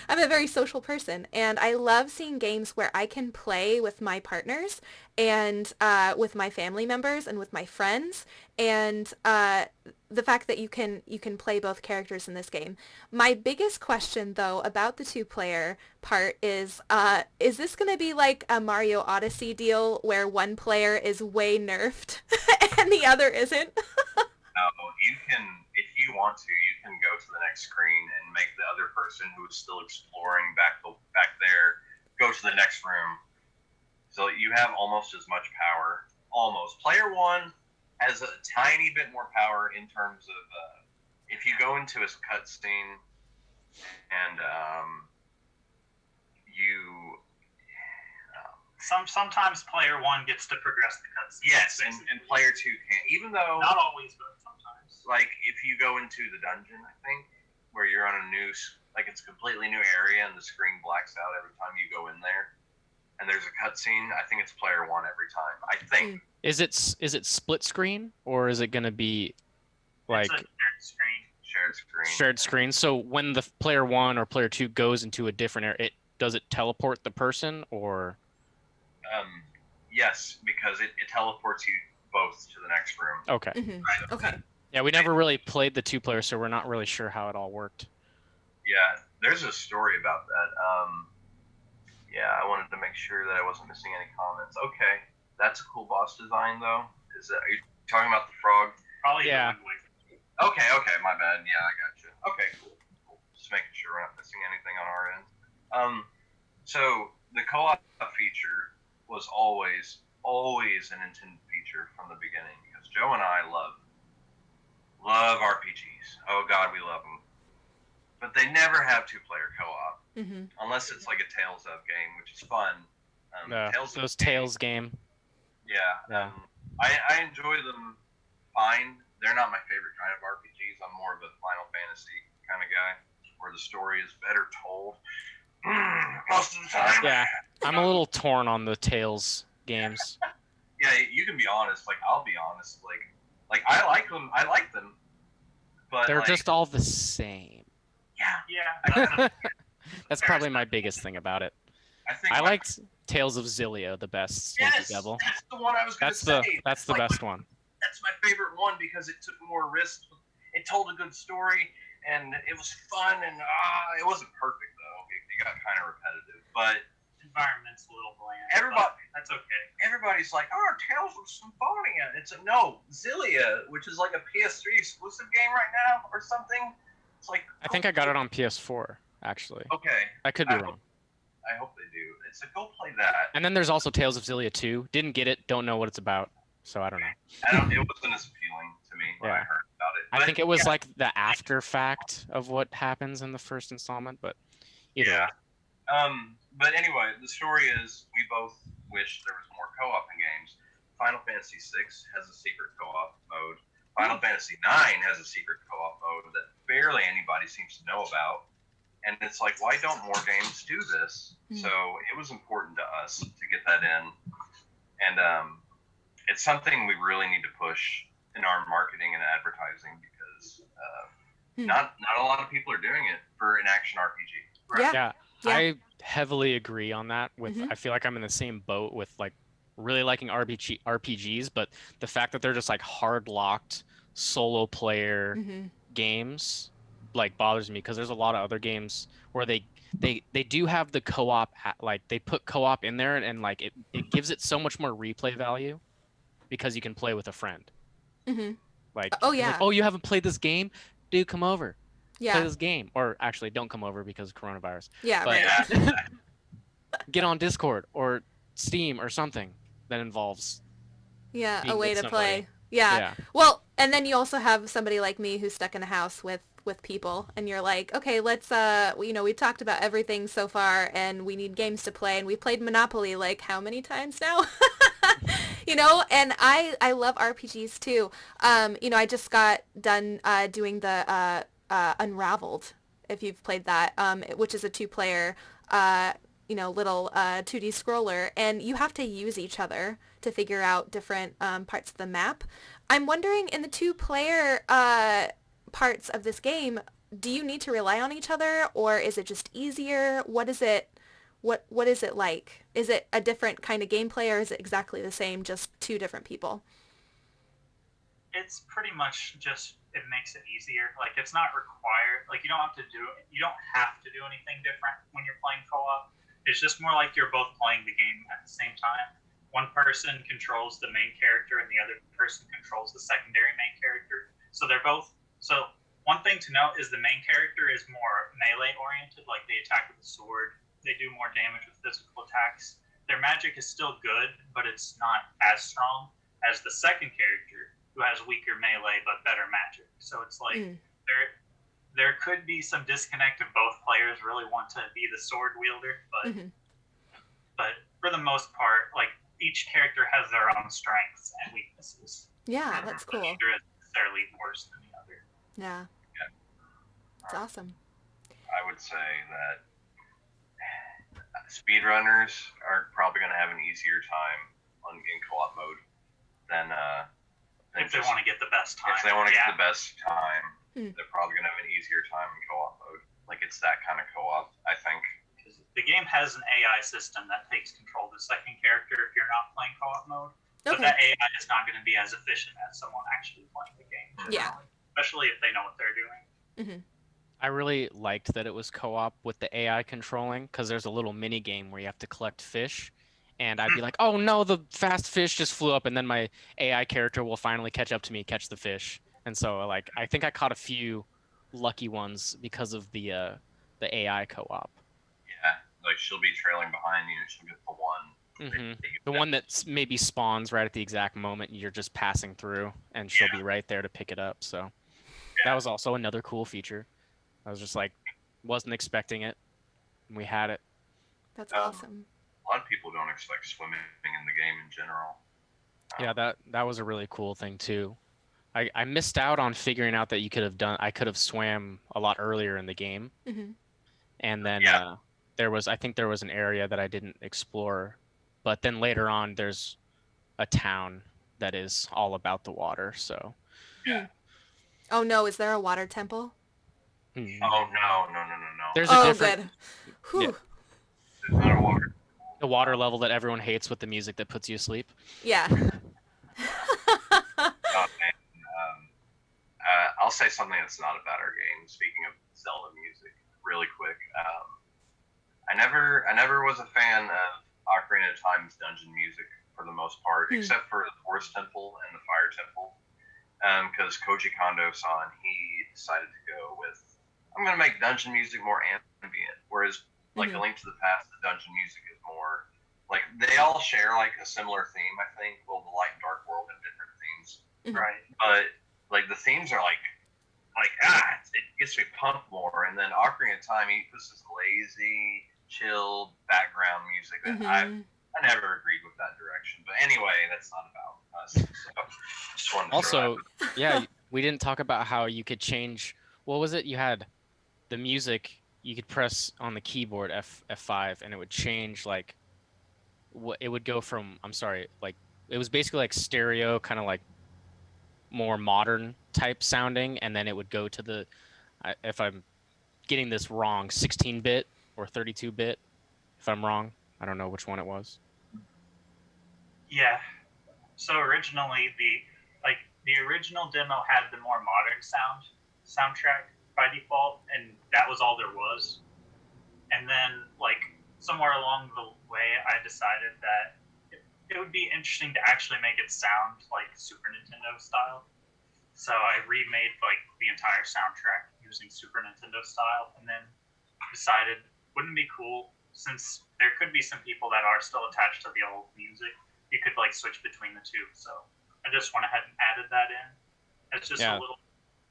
I'm a very social person, and I love seeing games where I can play with my partners and with my family members and with my friends, and the fact that you can play both characters in this game. My biggest question, though, about the 2-player part is this going to be like a Mario Odyssey deal where one player is way nerfed and the other isn't? No, you can, if you want to, you can go to the next screen and make the other person who is still exploring back there go to the next room. So you have almost as much power. Almost. Player 1 has a tiny bit more power in terms of if you go into a cutscene and sometimes player 1 gets to progress the cutscene. Yes, and player 2 can't. Even though not always, but sometimes. Like if you go into the dungeon, I think, where you're on a new, it's a completely new area and the screen blacks out every time you go in there, and there's a cutscene. I think it's player 1 every time. I think. Is it split screen, or is it going to be like it's a shared screen? Shared screen. So when the player 1 or player 2 goes into a different area, does it teleport the person, or? Yes, because it teleports you both to the next room. Okay. Mm-hmm. Right. Okay. Yeah, we never really played the 2-player, so we're not really sure how it all worked. Yeah, there's a story about that. Yeah, I wanted to make sure that I wasn't missing any comments. Okay, that's a cool boss design, though. Are you talking about the frog? Probably. Yeah. Okay, my bad. Yeah, I got you. Okay, cool. Just making sure we're not missing anything on our end. So the co-op feature was always an intended feature from the beginning, because Joe and I love RPGs. Oh God, we love them. But they never have 2-player co-op, unless it's like a Tales of game, which is fun. Tales game. Yeah. I enjoy them fine. They're not my favorite kind of RPGs. I'm more of a Final Fantasy kind of guy, where the story is better told most of the time. Yeah, I'm a little torn on the Tales games. Yeah, you can be honest. I'll be honest. Like I like them, but they're just all the same. Yeah. That's probably my biggest thing about it. I liked Tales of Xillia the best. Yes, Devil. That's the one I was going to say. That's the best one. That's my favorite one because it took more risks. It told a good story, and it was fun, and it wasn't perfect though. It got kind of repetitive, but environment's a little bland. That's okay. Everybody's like, "Oh, Tales of Symphonia." No, Xillia, which is like a PS3 exclusive game right now or something. It's like I think I got it on PS4 actually. Okay, I could be wrong. I hope they do. It's go play that. And then there's also Tales of Xillia 2. Didn't get it. Don't know what it's about. So I don't know. It wasn't as appealing to me when I heard about it. I think it was like the after fact of what happens in the first installment, but either. Yeah. But anyway, the story is we both wish there was more co-op in games. Final Fantasy VI has a secret co-op mode. Final Fantasy IX has a secret co-op mode that barely anybody seems to know about. And it's like, why don't more games do this? So it was important to us to get that in. And it's something we really need to push in our marketing and advertising because not a lot of people are doing it for an action RPG. Yeah. Yeah, Yeah. I heavily agree on that. With Mhm. I feel like I'm in the same boat with like really liking RPGs, but the fact that they're just like hard locked solo player Hmm. games like bothers me because there's a lot of other games where they do have the co-op like they put co-op in there and like it gives it so much more replay value because you can play with a friend. Hmm. Like Oh, it's like, yeah. oh, you haven't played this game? Dude, come over. Play Yeah. this game. Or actually don't come over because of coronavirus. Yeah. But Right. Yeah, get on Discord or Steam or something that involves Yeah. A being way with to somebody. play. Yeah. Yeah. Well, and then you also have somebody like me who's stuck in a house with people, and you're like, okay, let's we talked about everything so far, and we need games to play, and we played Monopoly like how many times now? And I love RPGs too. I just got done doing the Unraveled, if you've played that, which is a two-player little 2D scroller, and you have to use each other to figure out different parts of the map. I'm wondering, in the two-player parts of this game, do you need to rely on each other, or is it just easier? What is it? What is it like? Is it a different kind of gameplay, or is it exactly the same, just two different people? It's pretty much just it makes it easier. Like it's not required. Like you don't have to do anything different when you're playing co-op. It's just more like you're both playing the game at the same time. One person controls the main character and the other person controls the secondary main character. So they're both. So one thing to note is the main character is more melee oriented, like they attack with a sword. They do more damage with physical attacks. Their magic is still good, but it's not as strong as the second character, who has weaker melee but better magic. So it's like there could be some disconnect if both players really want to be the sword wielder, but for the most part, like each character has their own strengths and weaknesses. Yeah, that's cool. Neither is necessarily worse than the other. Yeah. It's awesome. I would say that speedrunners are probably going to have an easier time in co-op mode than if they want to get the best time. If they want to get the best time, Hmm. they're probably going to have an easier time in co-op mode. Like it's that kind of co-op, I think. The game has an AI system that takes control of the second character if you're not playing co-op mode. But Okay. that AI is not going to be as efficient as someone actually playing the game. Yeah. Especially if they know what they're doing. Mm-hmm. I really liked that it was co-op with the AI controlling because there's a little mini game where you have to collect fish, and I'd be like, "Oh no, the fast fish just flew up," and then my AI character will finally catch up to me, catch the fish, and so like I think I caught a few lucky ones because of the AI co-op. Yeah, like she'll be trailing behind you, and she'll get the one. The one that maybe spawns right at the exact moment you're just passing through, and she'll be right there to pick it up. So that was also another cool feature. I was just like, wasn't expecting it. And we had it. That's awesome. A lot of people don't expect swimming in the game in general. Yeah, that was a really cool thing too. I missed out on figuring out that I could have swam a lot earlier in the game. Mm-hmm. And then I think there was an area that I didn't explore, but then later on there's a town that is all about the water. So Oh no, is there a water temple? Oh no. There's Oh, a different good. Whew. There's not a water. the water level that everyone hates with the music that puts you asleep. Yeah. Oh, man. I'll say something that's not about our game. Speaking of Zelda music, really quick. I never was a fan of Ocarina of Time's dungeon music for the most part, except for the Forest Temple and the Fire Temple. Because Koji Kondo saw and he decided to go with, I'm going to make dungeon music more ambient, whereas like A Link to the Past, the dungeon music is more like they all share like a similar theme. I think. Well, the Light and Dark World have different themes, Right. but like the themes are like it gets me pumped more. And then Ocarina of Time, he puts this lazy, chilled background music that I never agreed with that direction. But anyway, that's not about us. So just wanted to Also, yeah, we didn't talk about how you could change. What was it? You had the music. You could press on the keyboard F5, and it would change like what it would go from. I'm sorry, like it was basically like stereo, kind of like more modern type sounding, and then it would go to the, if I'm getting this wrong, 16-bit or 32-bit. If I'm wrong, I don't know which one it was. Yeah. So originally the original demo had the more modern soundtrack by default, and that was all there was. And then like somewhere along the way, I decided that it would be interesting to actually make it sound like Super Nintendo style. So I remade like the entire soundtrack using Super Nintendo style, and then decided wouldn't it be cool, since there could be some people that are still attached to the old music, you could like switch between the two. So I just went ahead and added that in. It's just a little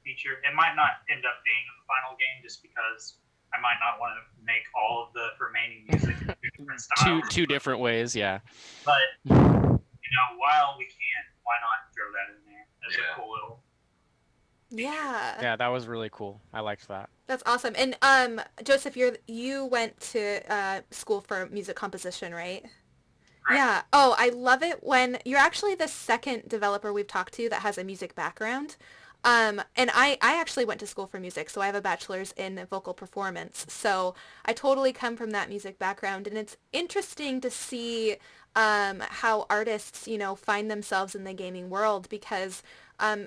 feature. It might not end up being in the final game just because I might not want to make all of the remaining music in different styles. Two different ways, yeah. But while we can, why not throw that in there as a cool little. Yeah. Yeah, that was really cool. I liked that. That's awesome. And Joseph, you went to school for music composition, right? Correct. Yeah. Oh, I love it when you're actually the second developer we've talked to that has a music background. And I actually went to school for music, so I have a bachelor's in vocal performance. So I totally come from that music background, and it's interesting to see how artists, find themselves in the gaming world, because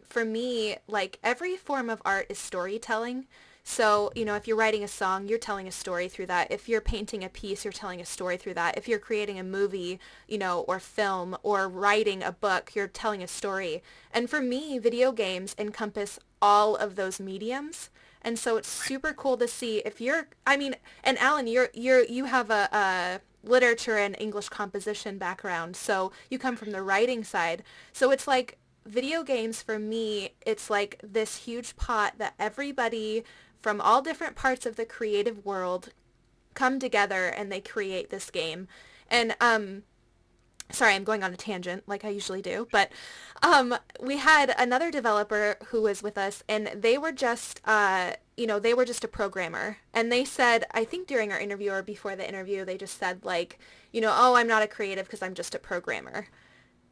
for me, like, every form of art is storytelling. So, if you're writing a song, you're telling a story through that. If you're painting a piece, you're telling a story through that. If you're creating a movie, or film, or writing a book, you're telling a story. And for me, video games encompass all of those mediums. And so it's super cool to see and Alan, you have a literature and English composition background, so you come from the writing side. So it's like video games for me, it's like this huge pot that everybody from all different parts of the creative world come together and they create this game. And sorry, I'm going on a tangent like I usually do, but we had another developer who was with us, and they were just they were just a programmer, and they said, I think during our interview or before the interview, they just said like, oh, I'm not a creative because I'm just a programmer.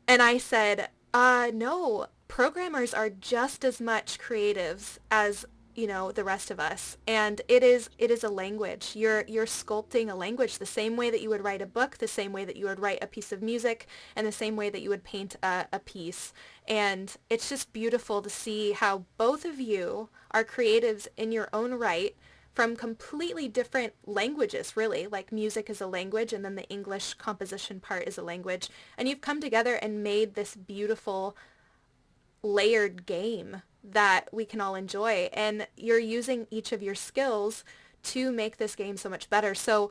And I said, no, programmers are just as much creatives as, the rest of us. And it is a language. You're sculpting a language the same way that you would write a book, the same way that you would write a piece of music, and the same way that you would paint a piece. And it's just beautiful to see how both of you are creatives in your own right, from completely different languages, really. Like, music is a language, and then the English composition part is a language. And you've come together and made this beautiful layered game that we can all enjoy. And you're using each of your skills to make this game so much better. So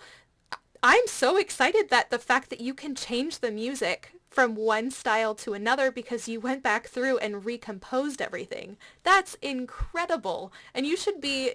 I'm so excited that the fact that you can change the music from one style to another because you went back through and recomposed everything. That's incredible. And you should be,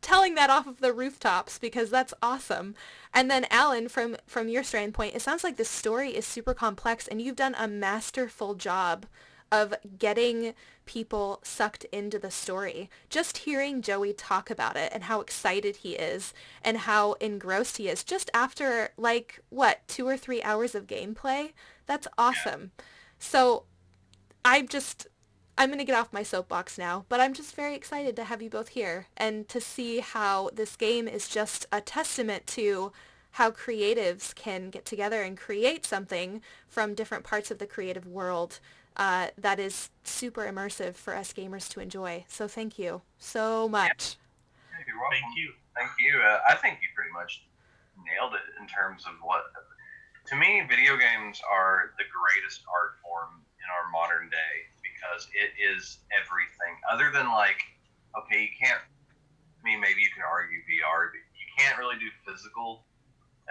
telling that off of the rooftops, because that's awesome. And then Alan, from your standpoint, it sounds like the story is super complex, and you've done a masterful job of getting people sucked into the story. Just hearing Joey talk about it and how excited he is and how engrossed he is just after 2 or 3 hours of gameplay, that's awesome. So I'm going to get off my soapbox now, but I'm just very excited to have you both here and to see how this game is just a testament to how creatives can get together and create something from different parts of the creative world that is super immersive for us gamers to enjoy. So thank you so much. Yeah, you're welcome. Thank you. Thank you. I think you pretty much nailed it in terms of what, to me, video games are the greatest art form in our modern day, because it is everything other than you can't, maybe you can argue VR, but you can't really do physical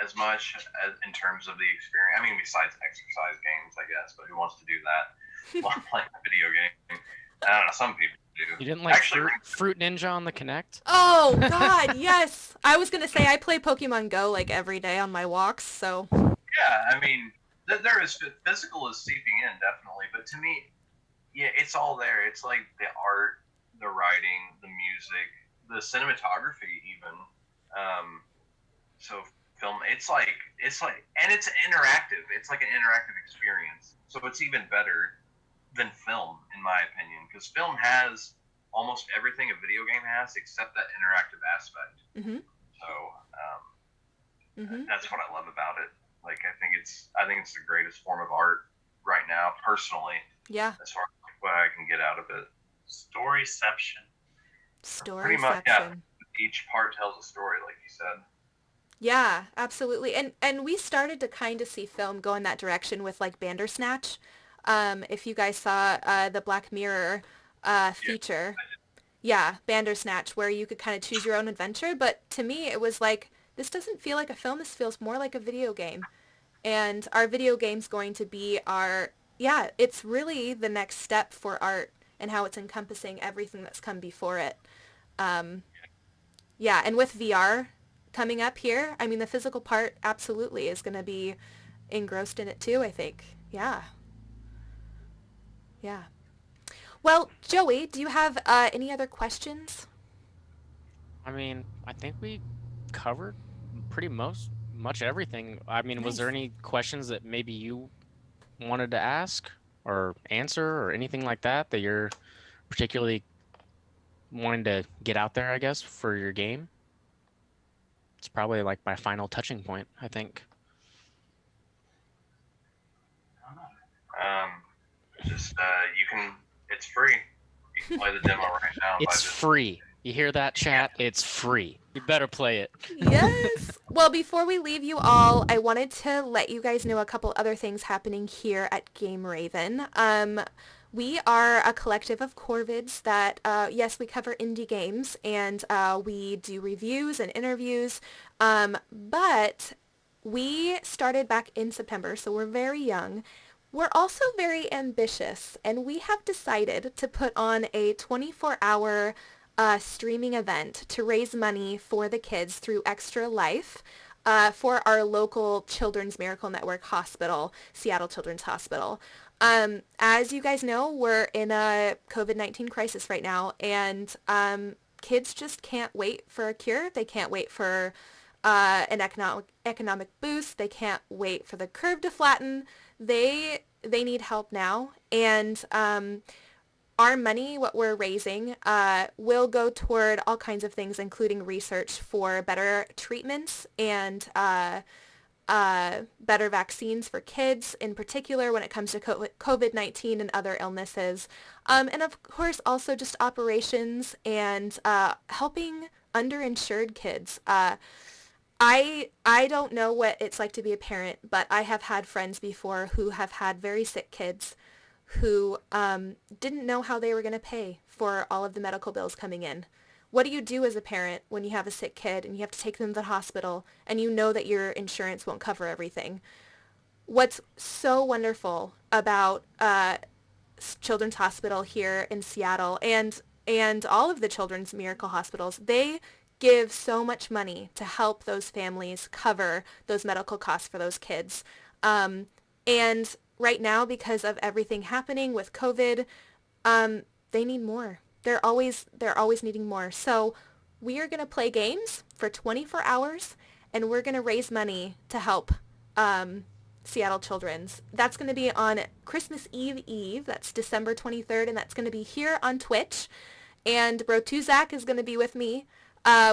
as much as in terms of the experience. Besides exercise games, I guess, but who wants to do that while playing a video game? I don't know, some people do. You didn't like Fruit Ninja on the Kinect? Oh, God, yes. I was going to say, I play Pokemon Go every day on my walks, so. Yeah, there is, physical is seeping in, definitely, but to me, yeah, it's all there. It's like the art, the writing, the music, the cinematography even. So film. It's like, and it's interactive. It's like an interactive experience. So it's even better than film, in my opinion, because film has almost everything a video game has except that interactive aspect. Mm-hmm. So that's what I love about it. Like, I think it's the greatest form of art right now, personally. Yeah. As far as what I can get out of it. Storyception. Pretty much, yeah. Each part tells a story, like you said. Yeah, absolutely. And we started to kind of see film go in that direction with like Bandersnatch. If you guys saw the Black Mirror feature. Yeah, Bandersnatch, where you could kind of choose your own adventure. But to me, it was like, this doesn't feel like a film. This feels more like a video game. And our video game's going to be it's really the next step for art and how it's encompassing everything that's come before it. Yeah, and with VR coming up here, I mean, the physical part absolutely is going to be engrossed in it too, I think. Yeah. Yeah. Well, Joey, do you have any other questions? I mean, I think we covered pretty much everything. I mean, was there any questions that maybe you wanted to ask or answer or anything like that you're particularly wanting to get out there, I guess, for your game? It's probably like my final touching point, I think. It's free. You can play the demo right now. It's free. You hear that, chat? It's free. You better play it. Yes. Well, before we leave you all, I wanted to let you guys know a couple other things happening here at Game Raven. We are a collective of corvids that, yes, we cover indie games, and we do reviews and interviews, but we started back in September, so we're very young. We're also very ambitious, and we have decided to put on a 24-hour streaming event to raise money for the kids through Extra Life for our local Children's Miracle Network hospital, Seattle Children's Hospital. As you guys know, we're in a COVID-19 crisis right now, and kids just can't wait for a cure. They can't wait for an economic boost. They can't wait for the curve to flatten. They need help now, and our money, what we're raising, will go toward all kinds of things, including research for better treatments and better vaccines for kids, in particular when it comes to COVID-19 and other illnesses. And of course, also just operations and helping underinsured kids. I don't know what it's like to be a parent, but I have had friends before who have had very sick kids who didn't know how they were going to pay for all of the medical bills coming in. What do you do as a parent when you have a sick kid and you have to take them to the hospital and you know that your insurance won't cover everything? What's so wonderful about Children's Hospital here in Seattle and all of the Children's Miracle Hospitals, they give so much money to help those families cover those medical costs for those kids. And right now, because of everything happening with COVID, they need more. They're always needing more. So we are going to play games for 24 hours, and we're going to raise money to help Seattle Children's. That's going to be on Christmas Eve. That's December 23rd, and that's going to be here on Twitch. And Bro Tuzak is going to be with me.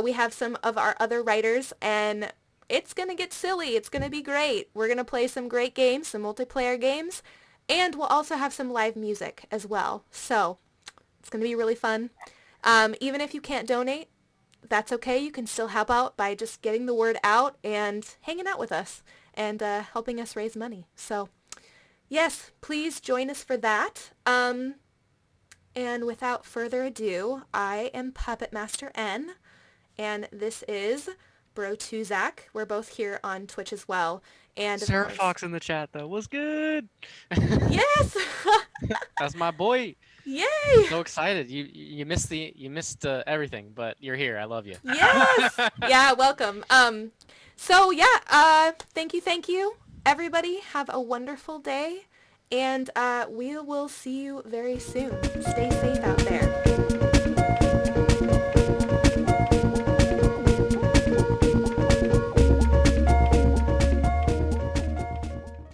We have some of our other writers, and it's going to get silly. It's going to be great. We're going to play some great games, some multiplayer games, and we'll also have some live music as well. So it's going to be really fun. Even if you can't donate, that's okay. You can still help out by just getting the word out and hanging out with us and helping us raise money. So yes, please join us for that. And without further ado, I am Puppet Master N, and this is Bro Tuzak. We're both here on Twitch as well. And Sarah Fox in the chat though. What's good? Yes. That's my boy. Yay! So excited. You missed everything, but you're here. I love you. Yes. Yeah, welcome. So yeah, thank you. Everybody have a wonderful day, and we will see you very soon. Stay safe out there.